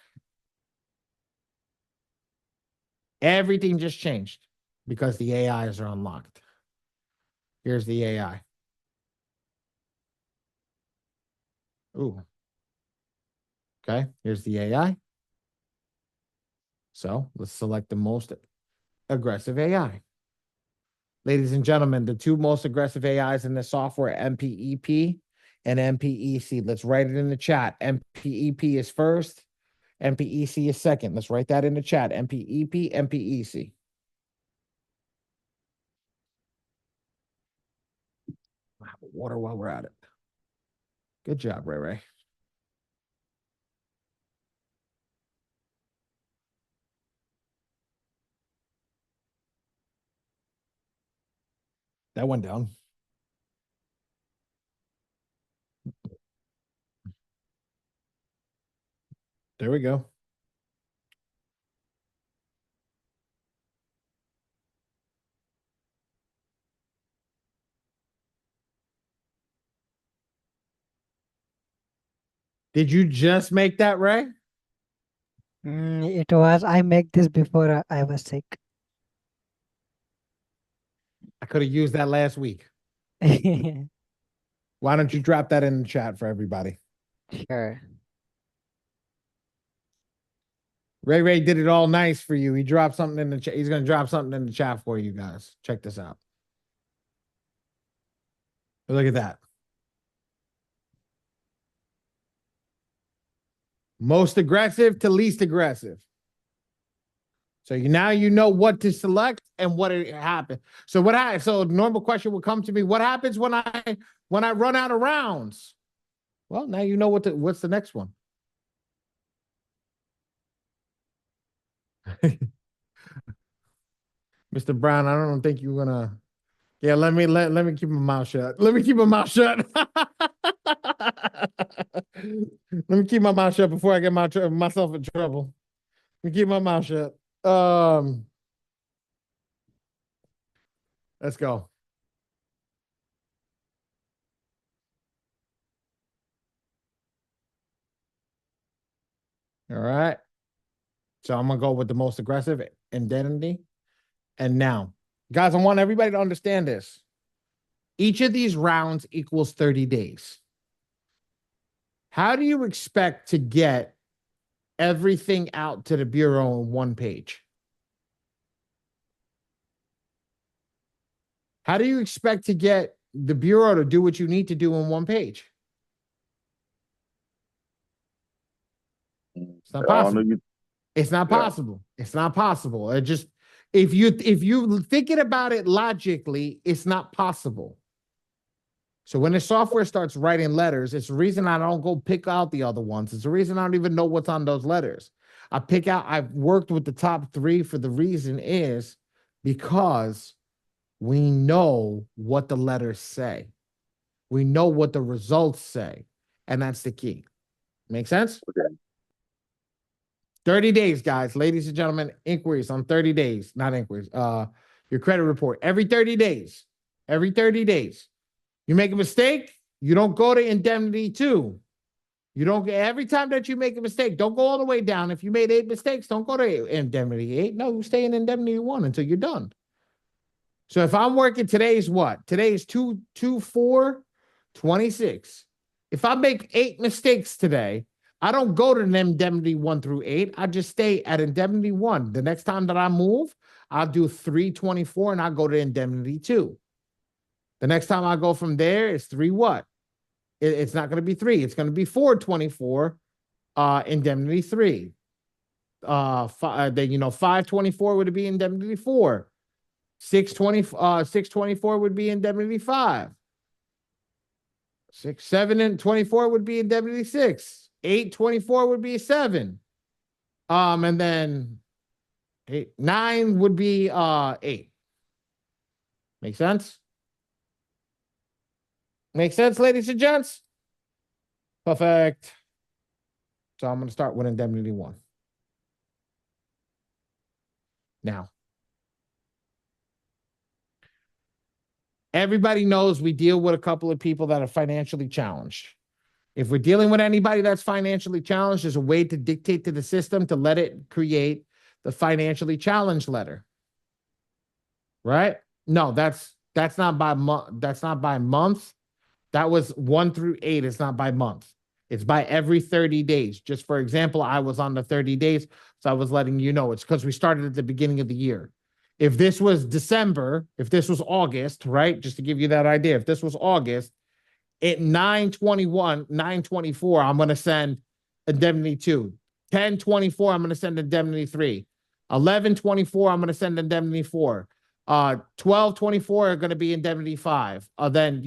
Everything just changed because the AIs are unlocked. Here's the AI. Ooh. Okay, here's the AI. So let's select the most aggressive AI. Ladies and gentlemen, the two most aggressive AIs in the software, MPEP and MPEC. Let's write it in the chat. MPEP is first. MPEC is second. Let's write that in the chat. MPEP, MPEC. Have water while we're at it. Good job, Ray Ray. That went down. There we go. Did you just make that, Ray? It was, I make this before I was sick. I could have used that last week. Why don't you drop that in the chat for everybody? Sure. Ray Ray did it all nice for you. He dropped something in the chat. He's going to drop something in the chat for you guys. Check this out. Look at that. Most aggressive to least aggressive. So now you know what to select and what happened. So so normal question will come to me, what happens when I run out of rounds? Well, now you know what's the next one. Mr. Brown, I don't think you're gonna. Yeah, let me keep my mouth shut. Let me keep my mouth shut. Let me keep my mouth shut before I get myself in trouble. Let me keep my mouth shut. Let's go. All right. So I'm gonna go with the most aggressive identity. And now, guys, I want everybody to understand this. Each of these rounds equals 30 days. How do you expect to get everything out to the Bureau on one page? How do you expect to get the Bureau to do what you need to do on one page? It's not possible. It's not possible. It's not possible. It just, if you thinking about it logically, it's not possible. So when the software starts writing letters, it's the reason I don't go pick out the other ones. It's the reason I don't even know what's on those letters. I've worked with the top 3 for the reason is because we know what the letters say. We know what the results say. And that's the key. Make sense? Okay. 30 days, guys, ladies and gentlemen, inquiries on 30 days, not inquiries, your credit report every 30 days, every 30 days. You make a mistake, you don't go to indemnity 2. You don't get every time that you make a mistake, don't go all the way down. If you made 8 mistakes, don't go to indemnity 8. No, you stay in indemnity 1 until you're done. So if I'm working today's what? Today's 2/4/26. If I make 8 mistakes today, I don't go to indemnity 1 through 8. I just stay at indemnity 1. The next time that I move, I'll do 3/24 and I'll go to indemnity 2. The next time I go from there, it's 3 what? It's not going to be 3. It's going to be 4/24, indemnity 3. 5/24 would be indemnity 4. 624 would be indemnity 5. 6, 7, and 24 would be indemnity 6. 824 would be 7. And then 9 would be 8. Make sense? Make sense, ladies and gents? Perfect. So I'm going to start with indemnity 1. Now, everybody knows we deal with a couple of people that are financially challenged. If we're dealing with anybody that's financially challenged, there's a way to dictate to the system to let it create the financially challenged letter. Right? No, that's not by month. That's not by month. That was 1 through 8. It's not by month. It's by every 30 days. Just for example, I was on the 30 days, so I was letting you know. It's because we started at the beginning of the year. If this was December, if this was August, right? Just to give you that idea, if this was August, at 9/21, 9/24, I'm going to send indemnity 2. 10/24, I'm going to send indemnity 3. 11/24, I'm going to send indemnity 4. 12/24 are going to be indemnity 5. Then,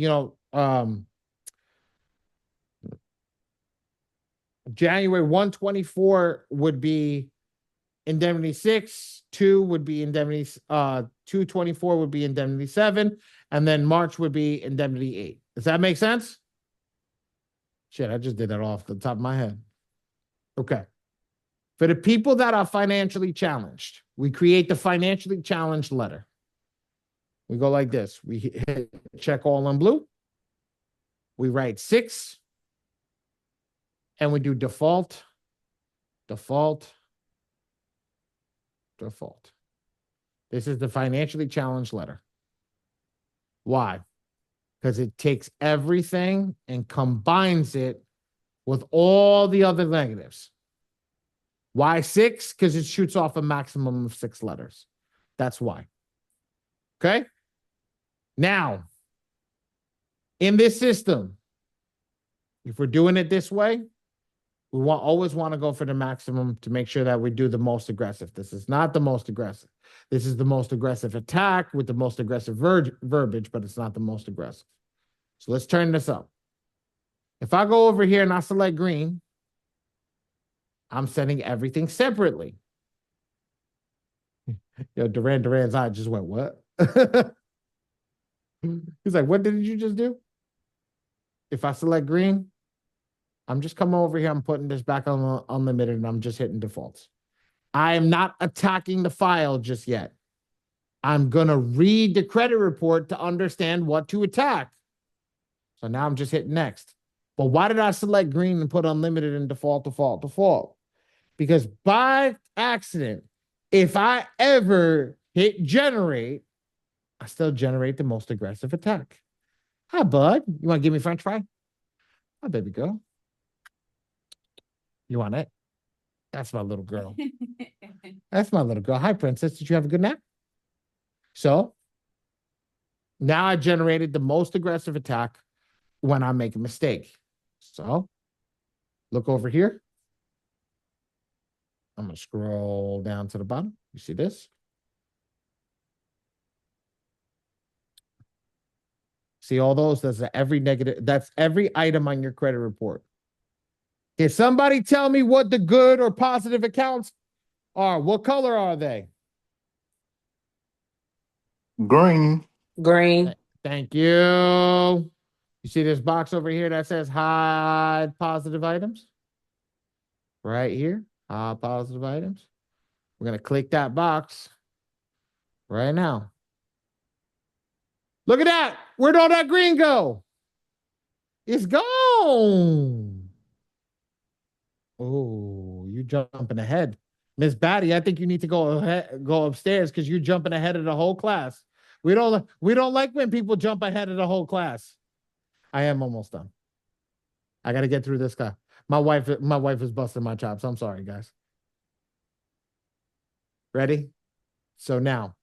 January 1/24 would be indemnity 6. 2 would be indemnity 2/24 would be indemnity 7, and then March would be indemnity 8. Does that make sense? Shit, I just did that off the top of my head. Okay. For the people that are financially challenged, we create the financially challenged letter. We go like this. We hit check all in blue. We write 6. And we do default, default, default. This is the financially challenged letter. Why? Because it takes everything and combines it with all the other negatives. Why 6? Because it shoots off a maximum of 6 letters. That's why. Okay? Now, in this system, if we're doing it this way, we always want to go for the maximum to make sure that we do the most aggressive. This is not the most aggressive. This is the most aggressive attack with the most aggressive verbiage, but it's not the most aggressive. So let's turn this up. If I go over here and I select green, I'm sending everything separately. Yo, Duran's eye just went, what? He's like, what did you just do? If I select green, I'm just coming over here. I'm putting this back on unlimited and I'm just hitting defaults. I am not attacking the file just yet. I'm going to read the credit report to understand what to attack. So now I'm just hitting next. But why did I select green and put unlimited and default? Because by accident, if I ever hit generate, I still generate the most aggressive attack. Hi, bud. You want to give me French fry? Hi, baby girl. You want it? That's my little girl. That's my little girl. Hi, princess. Did you have a good nap? So now I generated the most aggressive attack when I make a mistake. So look over here. I'm going to scroll down to the bottom. You see this? See all those? That's every negative. That's every item on your credit report. Can somebody tell me what the good or positive accounts are? What color are they? Green. Green. Thank you. You see this box over here that says hide positive items? Right here, hide positive items. We're going to click that box right now. Look at that. Where'd all that green go? It's gone. Oh, you jumping ahead. Miss Batty, I think you need to go upstairs because you're jumping ahead of the whole class. We don't like when people jump ahead of the whole class. I am almost done. I got to get through this guy. My wife is busting my chops. I'm sorry, guys. Ready? So now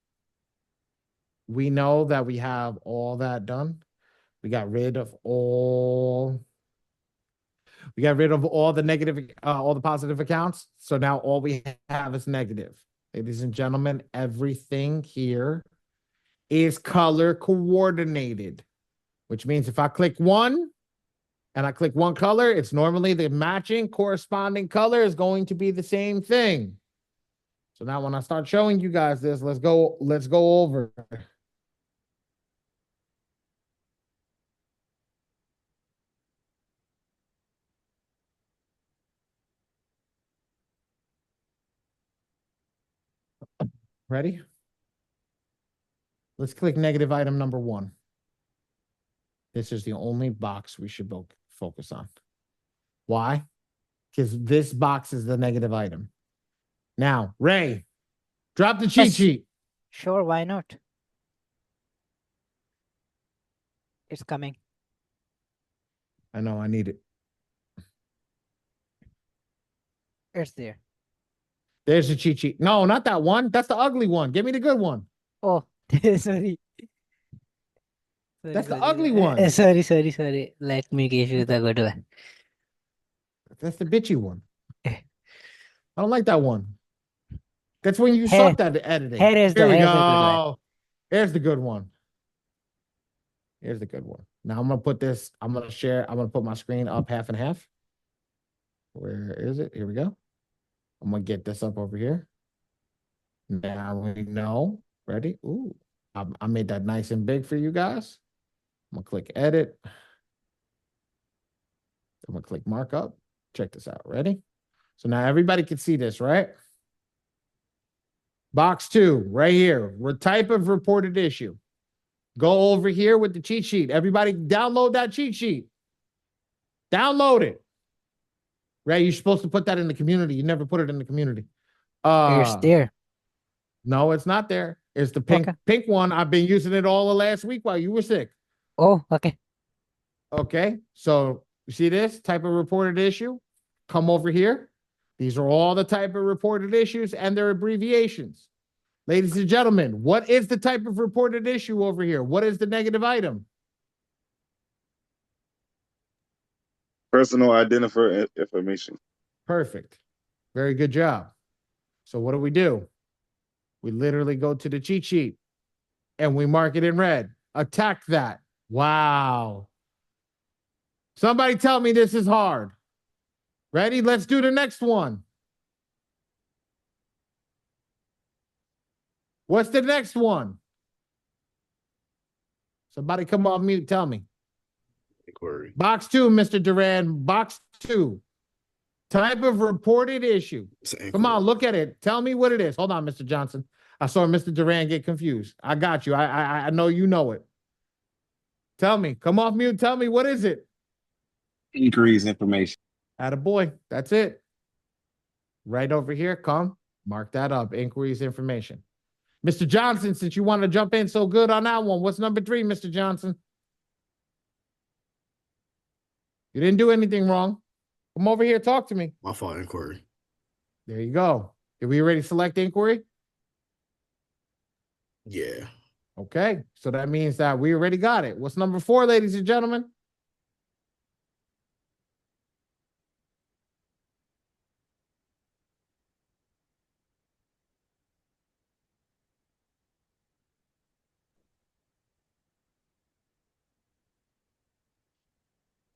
we know that we have all that done. We got rid of all the negative, all the positive accounts. So now all we have is negative. Ladies and gentlemen, everything here is color coordinated, which means if I click one and I click one color, it's normally the matching corresponding color is going to be the same thing. So now when I start showing you guys this, let's go over. Ready? Let's click negative item number 1. This is the only box we should focus on. Why? Because this box is the negative item. Now, Ray, drop the cheat Yes. sheet. Sure, why not? It's coming. I know, I need it. It's there. There's the cheat sheet. No, not that one. That's the ugly one. Give me the good one. Oh, sorry. Sorry, That's the sorry. ugly one. Sorry. Let me give you the good one. That's the bitchy one. Eh. I don't like that one. That's when you Here- sucked at editing. here is the- we here's the good go. Here's the good one. Here's the good one. Now I'm gonna put this. I'm gonna share. I'm gonna put my screen up half and half. Where is it? Here we go. I'm gonna get this up over here. Now we know. Ready? Ooh, I made that nice and big for you guys. I'm gonna click edit. I'm gonna click markup. Check this out. Ready? So now everybody can see this, right? Box 2, right here. Type of reported issue. Go over here with the cheat sheet. Everybody download that cheat sheet. Download it. Right? You're supposed to put that in the community. You never put it in the community. It's there. No, it's not there. It's the pink one. I've been using it all the last week while you were sick. Oh, okay. Okay. So you see this type of reported issue? Come over here. These are all the type of reported issues and their abbreviations. Ladies and gentlemen, what is the type of reported issue over here? What is the negative item? Personal identifier information. Perfect. Very good job. So what do? We literally go to the cheat sheet and we mark it in red. Attack that. Wow. Somebody tell me this is hard. Ready? Let's do the next one. What's the next one? Somebody come off mute, tell me. Inquiry. Box 2, Mr. Duran. Box 2. Type of reported issue. Come on, look at it. Tell me what it is. Hold on, Mr. Johnson. I saw Mr. Duran get confused. I got you. I know you know it. Tell me. Come off mute. Tell me, what is it? Inquiries information. Attaboy. That's it. Right over here. Come. Mark that up. Inquiries information. Mr. Johnson, since you want to jump in so good on that one, what's number 3, Mr. Johnson? You didn't do anything wrong. Come over here. Talk to me. My fault, inquiry. There you go. Did we already select inquiry? Yeah. Okay. So that means that we already got it. What's number 4, ladies and gentlemen?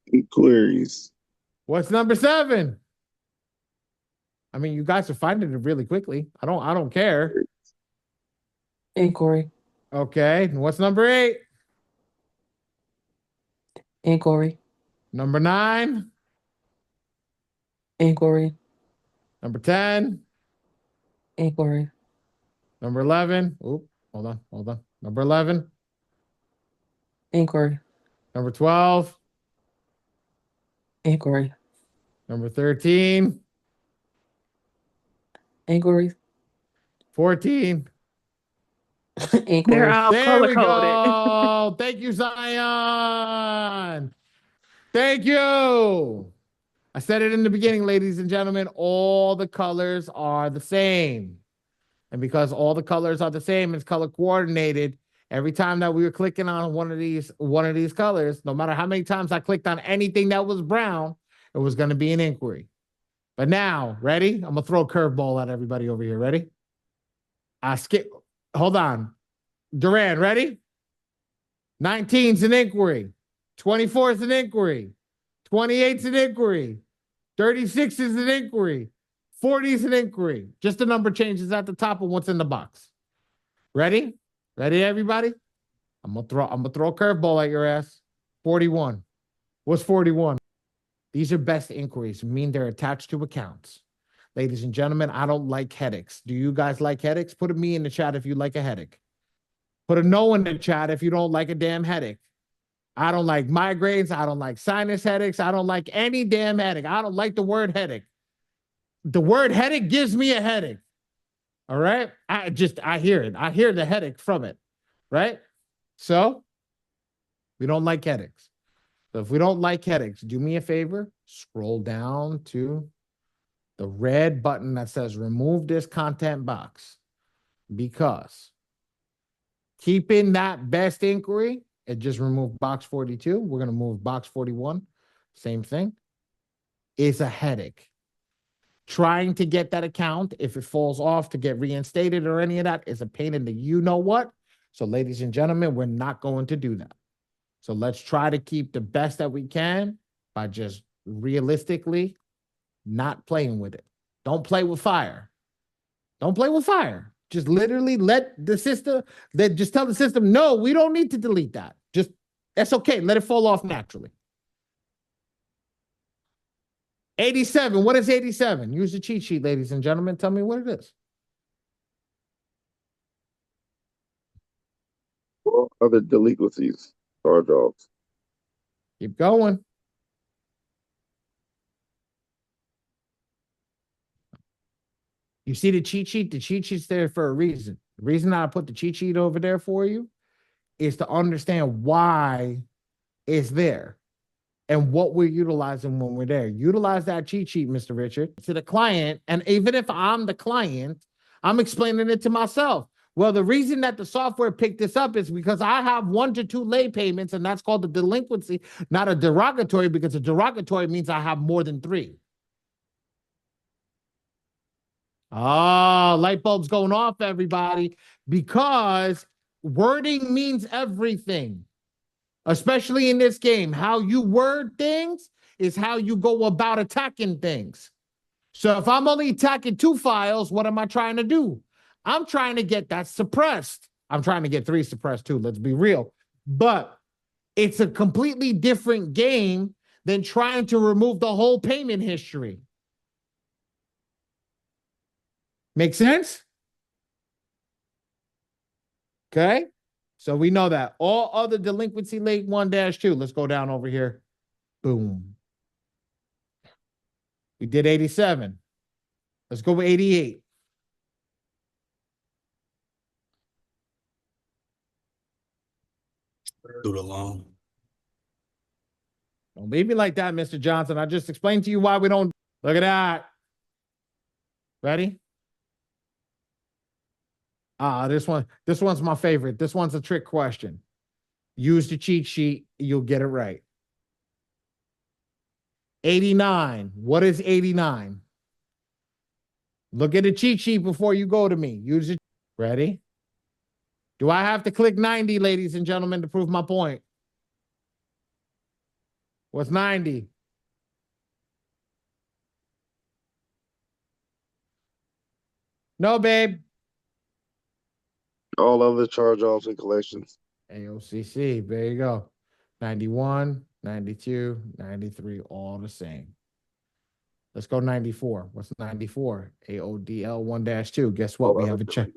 Inquiries. What's number 7? I mean, you guys are finding it really quickly. I don't care. Inquiry. Okay. And what's number 8? Inquiry. Number 9? Inquiry. Number 10? Inquiry. Number 11? Oop, hold on. Number 11? Inquiry. Number 12? Inquiry. Number 13? Inquiry. 14? Inquiry. They're all There we color-coded. go. Thank you, Zion. Thank you. I said it in the beginning, ladies and gentlemen, all the colors are the same. And because all the colors are the same, it's color coordinated. Every time that we were clicking on one of these colors, no matter how many times I clicked on anything that was brown, it was going to be an inquiry. But now, ready? I'm going to throw a curveball at everybody over here. Ready? Hold on. Duran, ready? 19's an inquiry. 24's an inquiry. 28's an inquiry. 36 is an inquiry. 40 is an inquiry. Just the number changes at the top of what's in the box. Ready? Ready, everybody? I'm gonna throw a curveball at your ass. 41. What's 41? These are best inquiries, mean they're attached to accounts. Ladies and gentlemen, I don't like headaches. Do you guys like headaches? Put a me in the chat if you like a headache. Put a no in the chat if you don't like a damn headache. I don't like migraines. I don't like sinus headaches. I don't like any damn headache. I don't like the word headache. The word headache gives me a headache. All right. I hear it. I hear the headache from it. Right. So we don't like headaches. So if we don't like headaches, do me a favor, scroll down to the red button that says remove this content box, because keeping that best inquiry, it just removed box 42. We're going to move box 41. Same thing. Is a headache. Trying to get that account, if it falls off to get reinstated or any of that, is a pain in the you know what. So ladies and gentlemen, we're not going to do that. So let's try to keep the best that we can by just realistically not playing with it. Don't play with fire. Don't play with fire. Just literally let the system, just tell the system, no, we don't need to delete that. Just, that's okay. Let it fall off naturally. 87. What is 87? Use the cheat sheet, ladies and gentlemen. Tell me what it is. All other delinquencies, charge-offs. Keep going. You see the cheat sheet? The cheat sheet's there for a reason. The reason I put the cheat sheet over there for you is to understand why it's there and what we're utilizing when we're there. Utilize that cheat sheet, Mr. Richard, to the client. And even if I'm the client, I'm explaining it to myself. Well, the reason that the software picked this up is because I have 1 to 2 late payments, and that's called a delinquency, not a derogatory, because a derogatory means I have more than 3. Oh, light bulbs going off, everybody, because wording means everything, especially in this game. How you word things is how you go about attacking things. So if I'm only attacking 2 files, what am I trying to do? I'm trying to get that suppressed. I'm trying to get 3 suppressed too, let's be real. But it's a completely different game than trying to remove the whole payment history. Make sense? Okay. So we know that. All other delinquency late 1-2. Let's go down over here. Boom. We did 87. Let's go with 88. Do the loan. Don't leave me like that, Mr. Johnson. I just explained to you why we don't. Look at that. Ready? This one's my favorite. This one's a trick question. Use the cheat sheet, you'll get it right. 89. What is 89? Look at the cheat sheet before you go to me. Use it. Ready? Do I have to click 90, ladies and gentlemen, to prove my point? What's 90? No, babe. All other charge-offs and collections. AOCC, there you go. 91, 92, 93, all the same. Let's go 94. What's 94? AODL 1-2. Guess what? We have a check.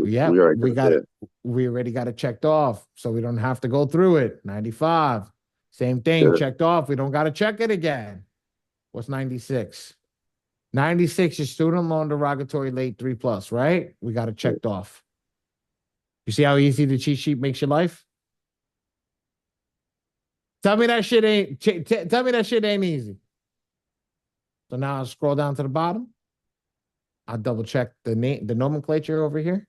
Yeah, we already got it checked off, so we don't have to go through it. 95. Same thing, Good. checked off. We don't got to check it again. What's 96? 96 is student loan derogatory late 3+, right? We got it checked off. You see how easy the cheat sheet makes your life? Tell me that shit ain't. Tell me that shit ain't easy. So now I'll scroll down to the bottom. I'll double check the name, the nomenclature over here.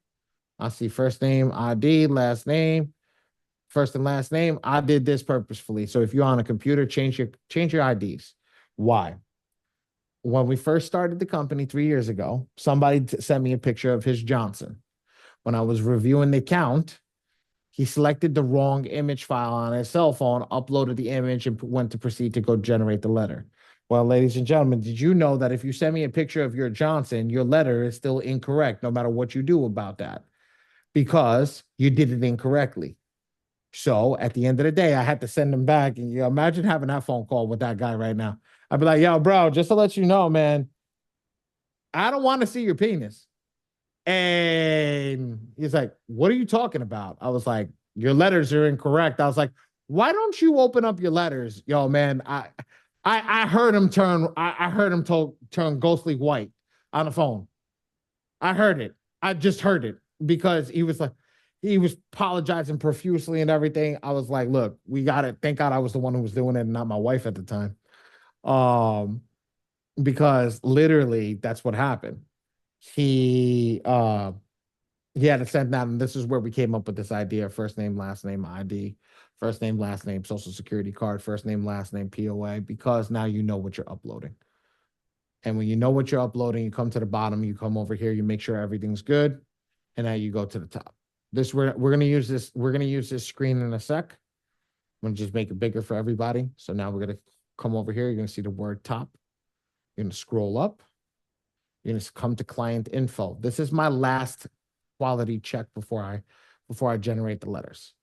I see first name, ID, last name, first and last name. I did this purposefully. So if you're on a computer, change your IDs. Why? When we first started the company 3 years ago, somebody sent me a picture of his Johnson. When I was reviewing the account, He selected the wrong image file on his cell phone, uploaded the image, and went to proceed to go generate the letter. Well, ladies and gentlemen, did you know that if you send me a picture of your Johnson, your letter is still incorrect, no matter what you do about that, because you did it incorrectly. So at the end of the day, I had to send him back. And imagine having that phone call with that guy right now. I'd be like, yo, bro, just to let you know, man, I don't want to see your penis. And he's like, what are you talking about? I was like, your letters are incorrect. I was like, why don't you open up your letters? Yo, man, I heard him turn ghostly white on the phone. I heard it. I just heard it because he was apologizing profusely and everything. I was like, look, we got it. Thank God I was the one who was doing it and not my wife at the time. Because literally that's what happened. He had to send that, and this is where we came up with this idea: first name, last name, ID, first name, last name, social security card, first name, last name, POA, because now you know what you're uploading. And when you know what you're uploading, you come to the bottom, you come over here, you make sure everything's good, and now you go to the top. We're gonna use this screen in a sec. I'm gonna just make it bigger for everybody. So now we're gonna come over here. You're gonna see the word top. You're gonna scroll up. You're gonna come to client info. This is my last quality check before I generate the letters.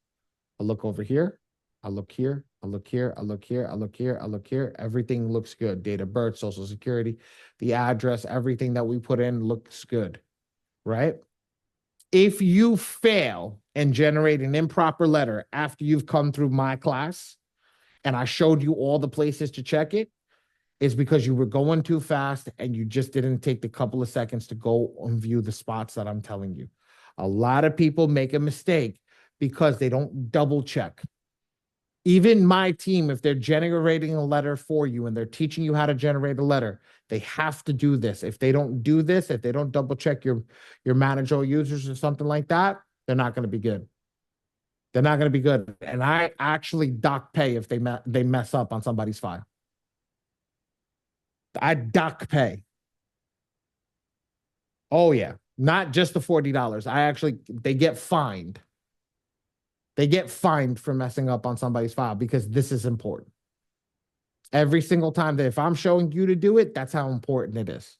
I look over here. I look here. I look here. I look here. I look here. I look here. Everything looks good. Date of birth, social security, the address, everything that we put in looks good, right? If you fail and generate an improper letter after you've come through my class and I showed you all the places to check it, is because you were going too fast and you just didn't take the couple of seconds to go and view the spots that I'm telling you. A lot of people make a mistake because they don't double check. Even my team, if they're generating a letter for you and they're teaching you how to generate a letter, they have to do this. If they don't do this, if they don't double check your manager users or something like that, they're not going to be good. They're not going to be good. And I actually dock pay if they mess up on somebody's file. I dock pay. Oh yeah, not just the $40. They get fined. They get fined for messing up on somebody's file because this is important. Every single time that if I'm showing you to do it, that's how important it is.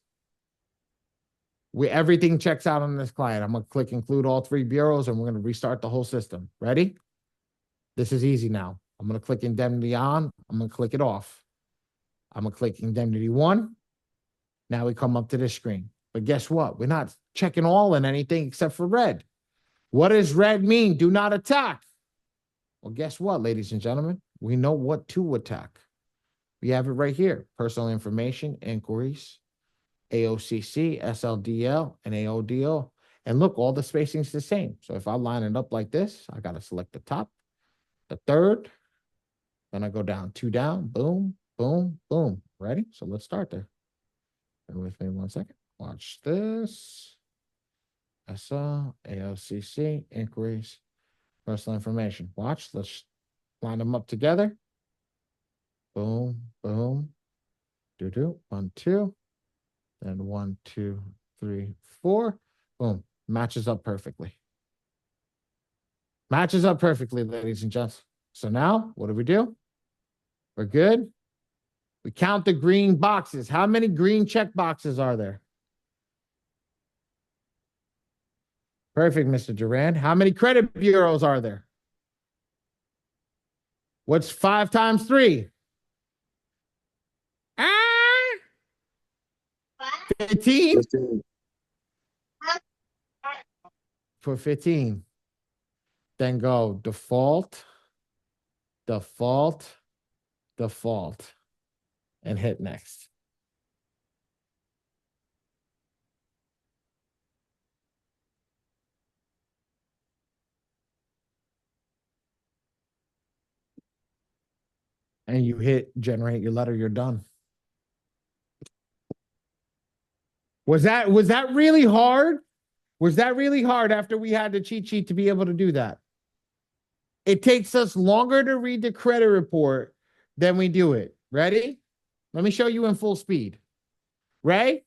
Everything checks out on this client. I'm going to click include all three bureaus and we're going to restart the whole system. Ready? This is easy now. I'm going to click indemnity on. I'm going to click it off. I'm going to click indemnity 1. Now we come up to this screen. But guess what? We're not checking all in anything except for red. What does red mean? Do not attack. Well, guess what, ladies and gentlemen? We know what to attack. We have it right here. Personal information, inquiries, AOCC, SLDL, and AODO. And look, all the spacing's the same. So if I line it up like this, I got to select the top, the third. Then I go down, 2 down, boom, boom, boom. Ready? So let's start there. Bear with me 1 second. Watch this. SL, AOCC, inquiries, personal information. Watch. Let's line them up together. Boom, boom. Do. 1, 2. Then 1, 2, 3, 4. Boom. Matches up perfectly. Matches up perfectly, ladies and gents. So now, what do? We're good. We count the green boxes. How many green check boxes are there? Perfect, Mr. Durand. How many credit bureaus are there? What's 5 times 3? 15? 15. For 15. Then go default, default, default, and hit next. And you hit generate your letter, you're done. Was that really hard? Was that really hard after we had the cheat sheet to be able to do that? It takes us longer to read the credit report than we do it. Ready? Let me show you in full speed. Ray?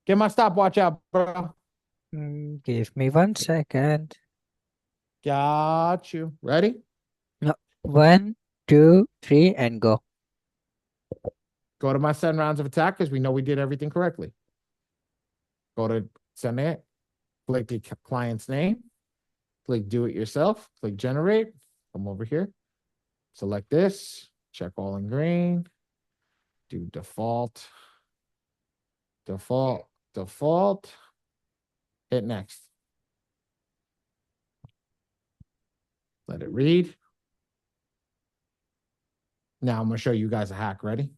Get my stopwatch out, bro. Give me 1 second. Got you. Ready? No. 1, 2, 3, and go. Go to my 7 rounds of attack because we know we did everything correctly. Go to send it. Click the client's name. Click do it yourself. Click generate. Come over here. Select this. Check all in green. Do default. Default. Default. Hit next. Let it read. Now I'm going to show you guys a hack. Ready?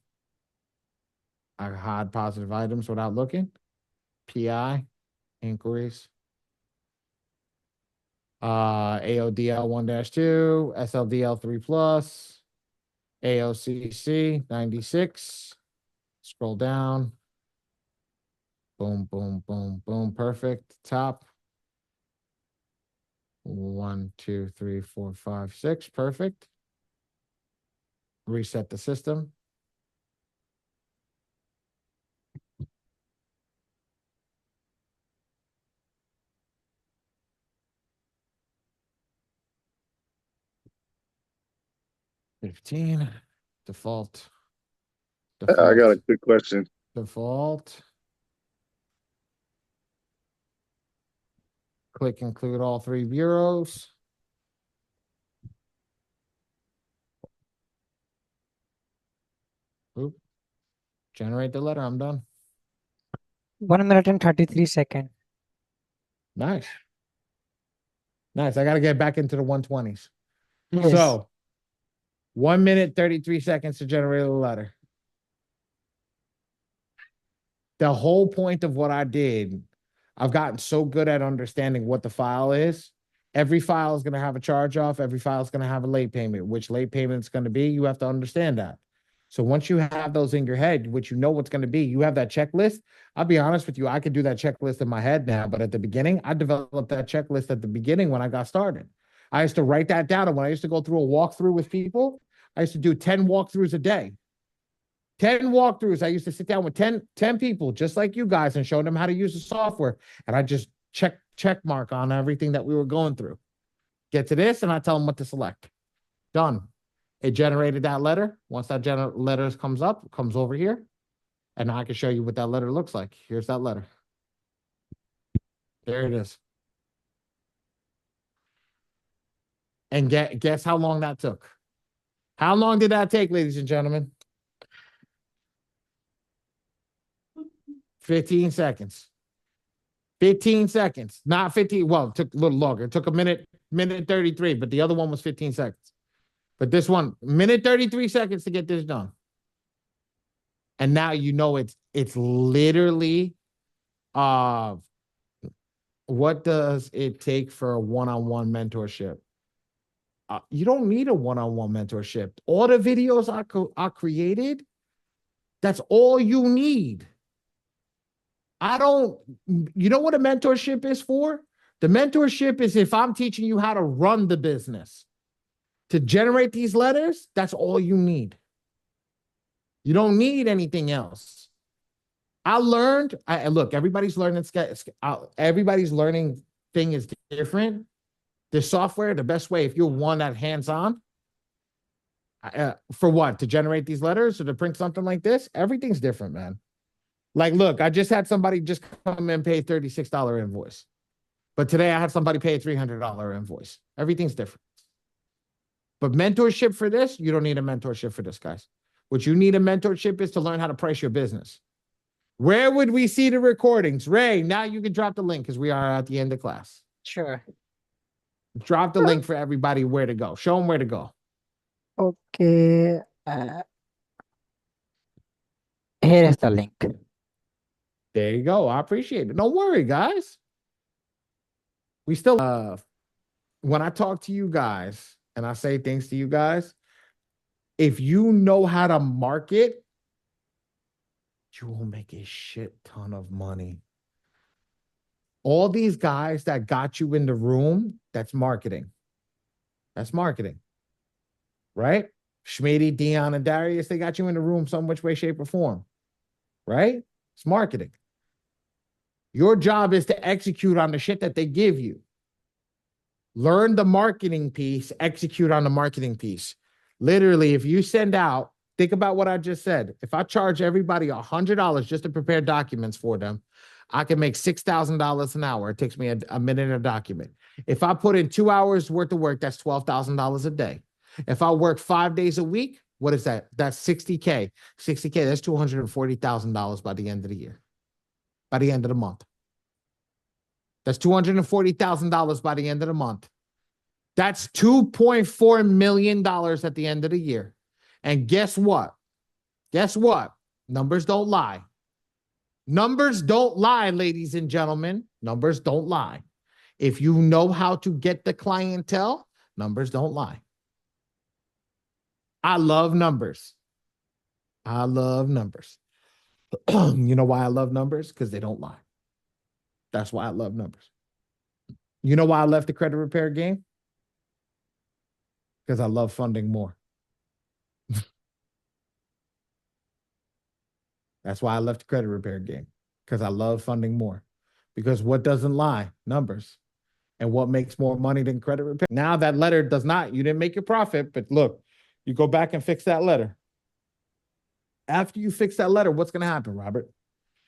I hide positive items without looking. PI, inquiries. AODL 1-2, SLDL 3+, AOCC 96. Scroll down. Boom, boom, boom, boom. Perfect. Top. 1, 2, 3, 4, 5, 6. Perfect. Reset the system. $15. Default. I got a Default. quick question. Default. Click include all 3 bureaus. Oop. Generate the letter. I'm done. 1 minute and 33 seconds. Nice. Nice. I got to get back into the 120s. Yes. So 1 minute, 33 seconds to generate a letter. The whole point of what I did, I've gotten so good at understanding what the file is. Every file is going to have a charge off. Every file is going to have a late payment. Which late payment it's going to be, you have to understand that. So once you have those in your head, which you know what's going to be, you have that checklist. I'll be honest with you, I could do that checklist in my head now, but at the beginning, I developed that checklist at the beginning when I got started. I used to write that down, and when I used to go through a walkthrough with people, I used to do 10 walkthroughs a day. 10 walkthroughs. I used to sit down with 10 people, just like you guys, and show them how to use the software. And I just check mark on everything that we were going through. Get to this, and I tell them what to select. Done. It generated that letter. Once that letter comes up, comes over here, and now I can show you what that letter looks like. Here's that letter. There it is. And guess how long that took? How long did that take, ladies and gentlemen? 15 seconds. 15 seconds. Not 15. Well, it took a little longer. It took a minute 33, but the other one was 15 seconds. But this one, minute 33 seconds to get this done. And now you know it's literally what does it take for a one-on-one mentorship? You don't need a one-on-one mentorship. All the videos I created, that's all you need. You know what a mentorship is for? The mentorship is if I'm teaching you how to run the business. To generate these letters, that's all you need. You don't need anything else. I learned, look, everybody's learning thing is different. The software, the best way, if you're one that hands-on, for what? To generate these letters or to print something like this? Everything's different, man. Like, look, I just had somebody just come and pay $36 invoice. But today I had somebody pay a $300 invoice. Everything's different. But mentorship for this, you don't need a mentorship for this, guys. What you need a mentorship is to learn how to price your business. Where would we see the recordings? Ray, now you can drop the link because we are at the end of class. Sure. Drop the link for everybody where to go. Show them where to go. Okay. Here is the link. There you go. I appreciate it. Don't worry, guys. We still, when I talk to you guys and I say things to you guys, if you know how to market, you will make a shit ton of money. All these guys that got you in the room, that's marketing. That's marketing. Right? Schmitty, Dion, and Darius, they got you in the room some which way, shape, or form. Right? It's marketing. Your job is to execute on the shit that they give you. Learn the marketing piece, execute on the marketing piece. Literally, if you send out, think about what I just said. If I charge everybody $100 just to prepare documents for them, I can make $6,000 an hour. It takes me a minute a document. If I put in 2 hours worth of work, that's $12,000 a day. If I work 5 days a week, what is that? That's 60K. 60K, that's $240,000 by the end of the year, by the end of the month. That's $240,000 by the end of the month. That's $2.4 million at the end of the year. And guess what? Guess what? Numbers don't lie. Numbers don't lie, ladies and gentlemen. Numbers don't lie. If you know how to get the clientele, numbers don't lie. I love numbers. I love numbers. You know why I love numbers? Because they don't lie. That's why I love numbers. You know why I left the credit repair game? Because I love funding more. That's why I left the credit repair game, because I love funding more. Because what doesn't lie? Numbers. And what makes more money than credit repair? Now that letter does not, you didn't make your profit, but look, you go back and fix that letter. After you fix that letter, what's going to happen, Robert?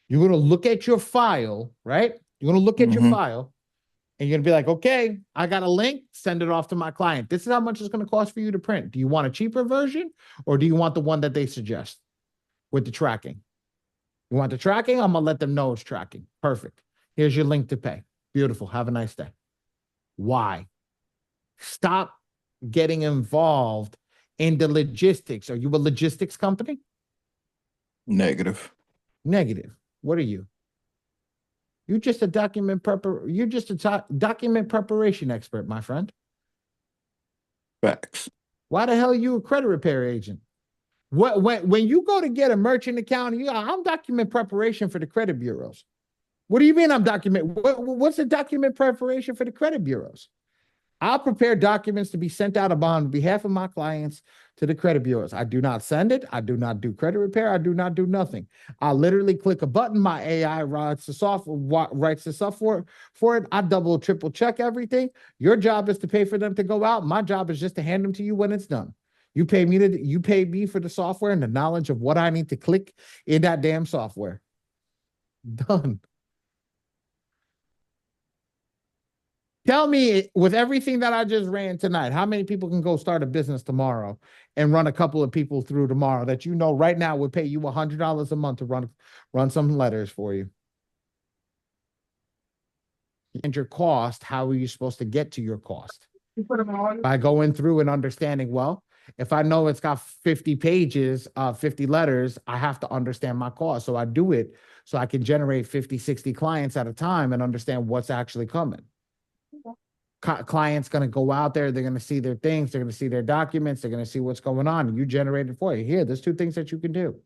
You're going to look at your file, right? You're going to look at your file and you're going to be like, okay, I got a link, send it off to my client. This is how much it's going to cost for you to print. Do you want a cheaper version or do you want the one that they suggest with the tracking? You want the tracking? I'm going to let them know it's tracking. Perfect. Here's your link to pay. Beautiful. Have a nice day. Why? Stop getting involved in the logistics. Are you a logistics company? Negative. Negative. What are you? You're just a document document preparation expert, my friend. Facts. Why the hell are you a credit repair agent? When you go to get a merchant account, I'm document preparation for the credit bureaus. What do you mean I'm what's the document preparation for the credit bureaus? I'll prepare documents to be sent out on behalf of my clients to the credit bureaus. I do not send it. I do not do credit repair. I do not do nothing. I literally click a button. My AI writes the software for it. I double, triple check everything. Your job is to pay for them to go out. My job is just to hand them to you when it's done. You pay me for the software and the knowledge of what I need to click in that damn software. Done. Tell me, with everything that I just ran tonight, how many people can go start a business tomorrow and run a couple of people through tomorrow that you know right now would pay you $100 a month to run some letters for you? And your cost, how are you supposed to get to your cost? By going through and understanding, well, if I know it's got 50 pages, 50 letters, I have to understand my cost. So I do it so I can generate 50, 60 clients at a time and understand what's actually coming. Client's going to go out there. They're going to see their things. They're going to see their documents. They're going to see what's going on. And you generate it for you. Here, there's 2 things that you can do.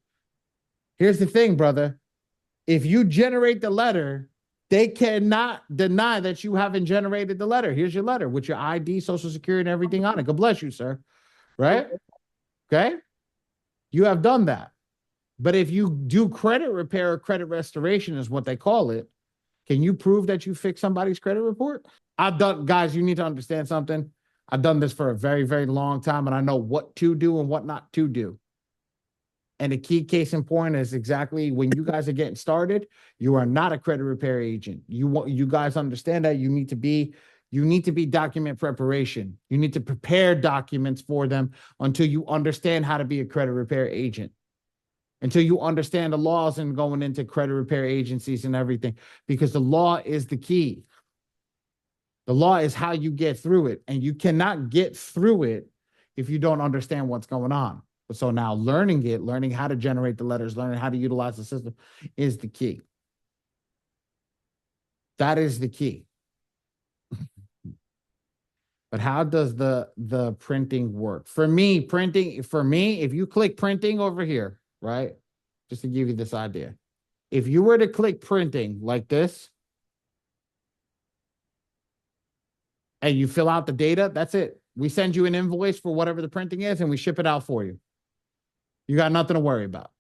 Here's the thing, brother. If you generate the letter, they cannot deny that you haven't generated the letter. Here's your letter with your ID, social security, and everything on it. God bless you, sir. Right? Okay? You have done that. But if you do credit repair or credit restoration is what they call it, can you prove that you fixed somebody's credit report? Guys, you need to understand something. I've done this for a very, very long time, and I know what to do and what not to do. And the key case in point is exactly when you guys are getting started, you are not a credit repair agent. You guys understand that you need to be document preparation. You need to prepare documents for them until you understand how to be a credit repair agent. Until you understand the laws and going into credit repair agencies and everything, because the law is the key. The law is how you get through it, and you cannot get through it if you don't understand what's going on. So now learning how to generate the letters, learning how to utilize the system is the key. That is the key. But how does the printing work? For me, if you click printing over here, right? Just to give you this idea. If you were to click printing like this, and you fill out the data, that's it. We send you an invoice for whatever the printing is, and we ship it out for you. You got nothing to worry about.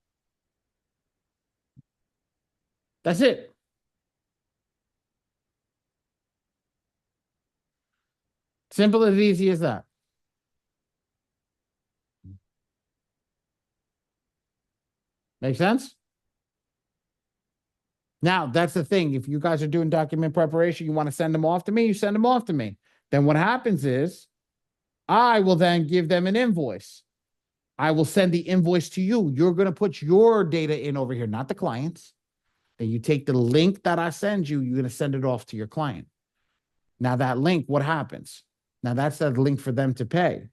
That's it. Simple as easy as that. Make sense? Now, that's the thing. If you guys are doing document preparation, you want to send them off to me, you send them off to me. Then what happens is I will then give them an invoice. I will send the invoice to you. You're going to put your data in over here, not the client's. And you take the link that I send you, you're going to send it off to your client. Now that link, what happens? Now that's the link for them to pay.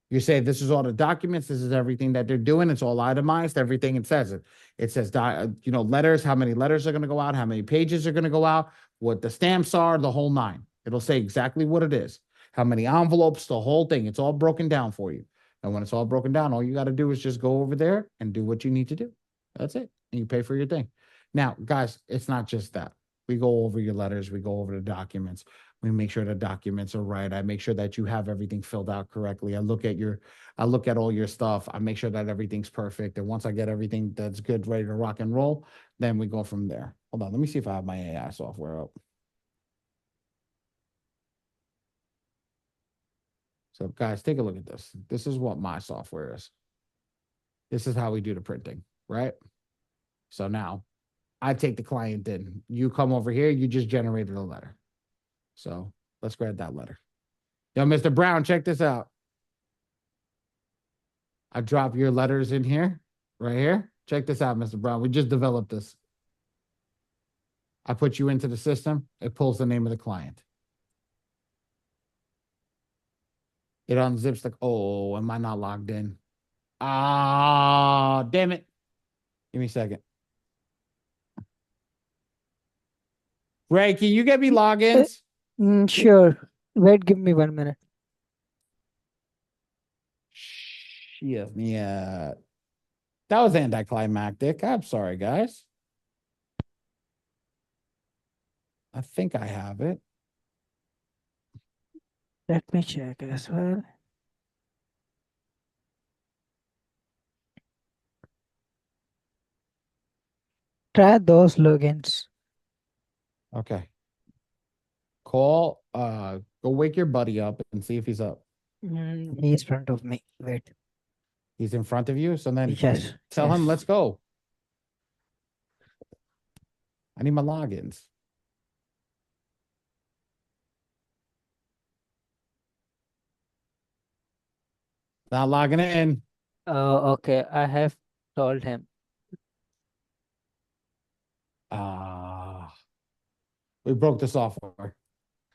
You say, this is all the documents. This is everything that they're doing. It's all itemized. Everything it says. It says, letters, how many letters are going to go out, how many pages are going to go out, what the stamps are, the whole nine. It'll say exactly what it is, how many envelopes, the whole thing. It's all broken down for you. And when it's all broken down, all you got to do is just go over there and do what you need to do. That's it. And you pay for your thing. Now, guys, it's not just that. We go over your letters. We go over the documents. We make sure the documents are right. I make sure that you have everything filled out correctly. I look at all your stuff. I make sure that everything's perfect. And once I get everything that's good, ready to rock and roll, then we go from there. Hold on. Let me see if I have my AI software up. So guys, take a look at this. This is what my software is. This is how we do the printing, right? So now I take the client in. You come over here, you just generated a letter. So let's grab that letter. Yo, Mr. Brown, check this out. I drop your letters in here, right here. Check this out, Mr. Brown. We just developed this. I put you into the system. It pulls the name of the client. It unzips the, oh, am I not logged in? Ah, damn it. Give me a second. Ray, can you get me logins? Sure. Wait, give me 1 minute. Shit, yeah. That was anticlimactic. I'm sorry, guys. I think I have it. Let me check as well. Try those logins. Okay. Call, go wake your buddy up and see if he's up. He's in front of me. Wait. He's in front of you. So then Yes. tell him, yes. let's go. I need my logins. Not logging in. Oh, okay. I have told him. We broke the software.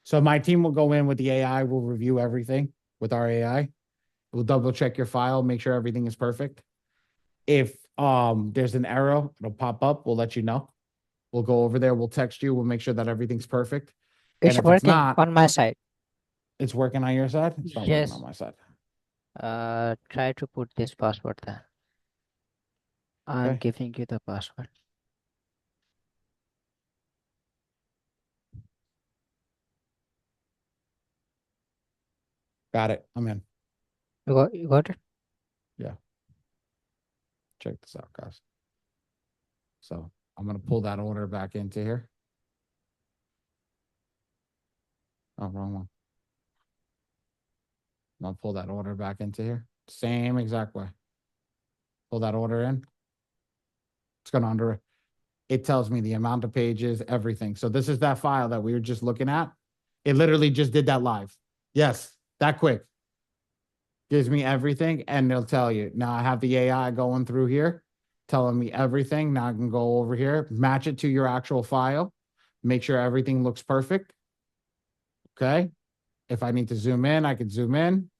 So my team will go in with the AI. We'll review everything with our AI. We'll double check your file, make sure everything is perfect. If there's an error, it'll pop up. We'll let you know. We'll go over there. We'll text you. We'll make sure that everything's perfect. It's And if working it's not, on my side. it's working on your side. It's not Yes. working on my side. Try to put this password there. I'm Okay. giving you the password. Got it. I'm in. You got it? Check this out, guys. So I'm going to pull that order back into here. Oh, wrong one. I'll pull that order back into here. Same exact way. Pull that order in. It's going to under, it tells me the amount of pages, everything. So this is that file that we were just looking at. It literally just did that live. Yes, that quick. Gives me everything and it'll tell you. Now I have the AI going through here, telling me everything. Now I can go over here, match it to your actual file, make sure everything looks perfect. Okay. If I need to zoom in, I can zoom in.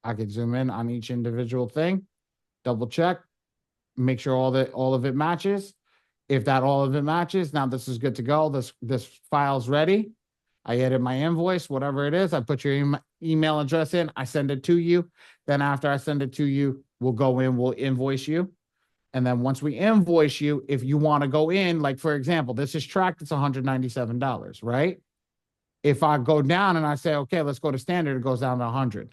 I could zoom in on each individual thing, double check, make sure all of it matches. If that all of it matches, now this is good to go. This file's ready. I edit my invoice, whatever it is. I put your email address in. I send it to you. Then after I send it to you, we'll go in, we'll invoice you. And then once we invoice you, if you want to go in, like for example, this is tracked, it's $197, right? If I go down and I say, okay, let's go to standard, it goes down to 100.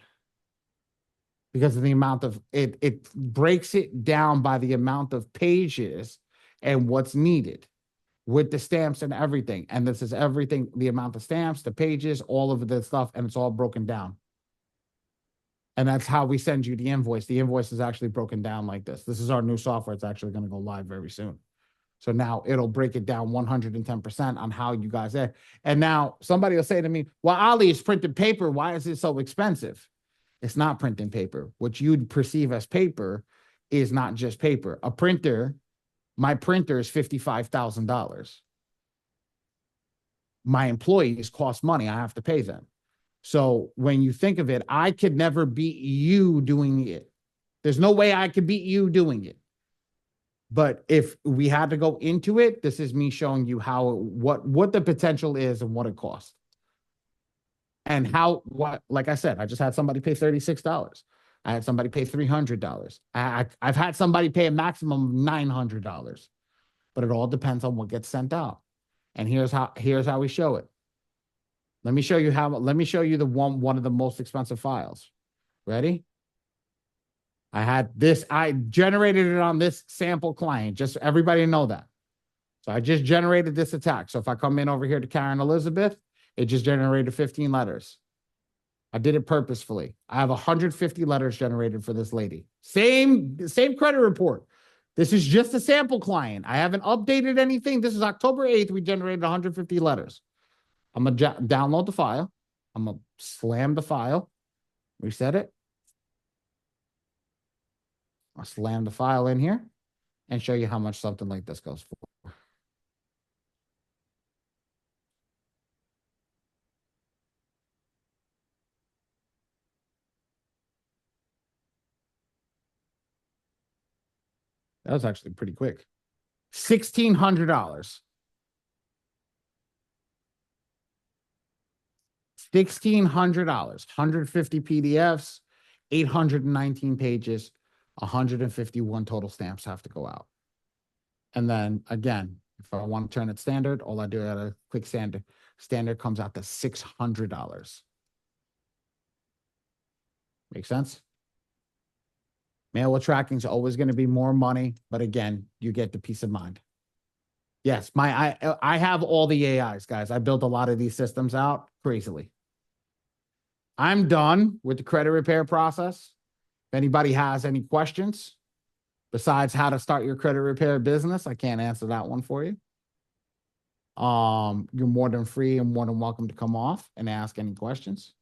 Because of the amount of, it breaks it down by the amount of pages and what's needed. with the stamps and everything. And this is everything, the amount of stamps, the pages, all of the stuff, and it's all broken down. And that's how we send you the invoice. The invoice is actually broken down like this. This is our new software. It's actually going to go live very soon. So now it'll break it down 110% on how you guys are. And now somebody will say to me, well, Ali, it's printed paper. Why is it so expensive? It's not printing paper. What you'd perceive as paper is not just paper. A printer, my printer is $55,000. My employees cost money. I have to pay them. So when you think of it, I could never beat you doing it. There's no way I could beat you doing it. But if we had to go into it, this is me showing you how, what the potential is and what it costs. And how, like I said, I just had somebody pay $36. I had somebody pay $300. I've had somebody pay a maximum of $900, but it all depends on what gets sent out. And here's how we show it. Let me show you the one of the most expensive files. Ready? I generated it on this sample client, just so everybody know that. So I just generated this attack. So if I come in over here to Karen Elizabeth, it just generated 15 letters. I did it purposefully. I have 150 letters generated for this lady. Same credit report. This is just a sample client. I haven't updated anything. This is October 8th. We generated 150 letters. I'm going to download the file. I'm going to slam the file, reset it. I'll slam the file in here and show you how much something like this goes for. That was actually pretty quick. $1,600. $1,600, 150 PDFs, 819 pages, 151 total stamps have to go out. And then again, if I want to turn it standard, all I do is a click standard. Standard comes out to $600. Make sense? Mail tracking is always going to be more money, but again, you get the peace of mind. Yes, I have all the AIs, guys. I built a lot of these systems out crazily. I'm done with the credit repair process. If anybody has any questions besides how to start your credit repair business, I can't answer that one for you. You're more than free and more than welcome to come off and ask any questions.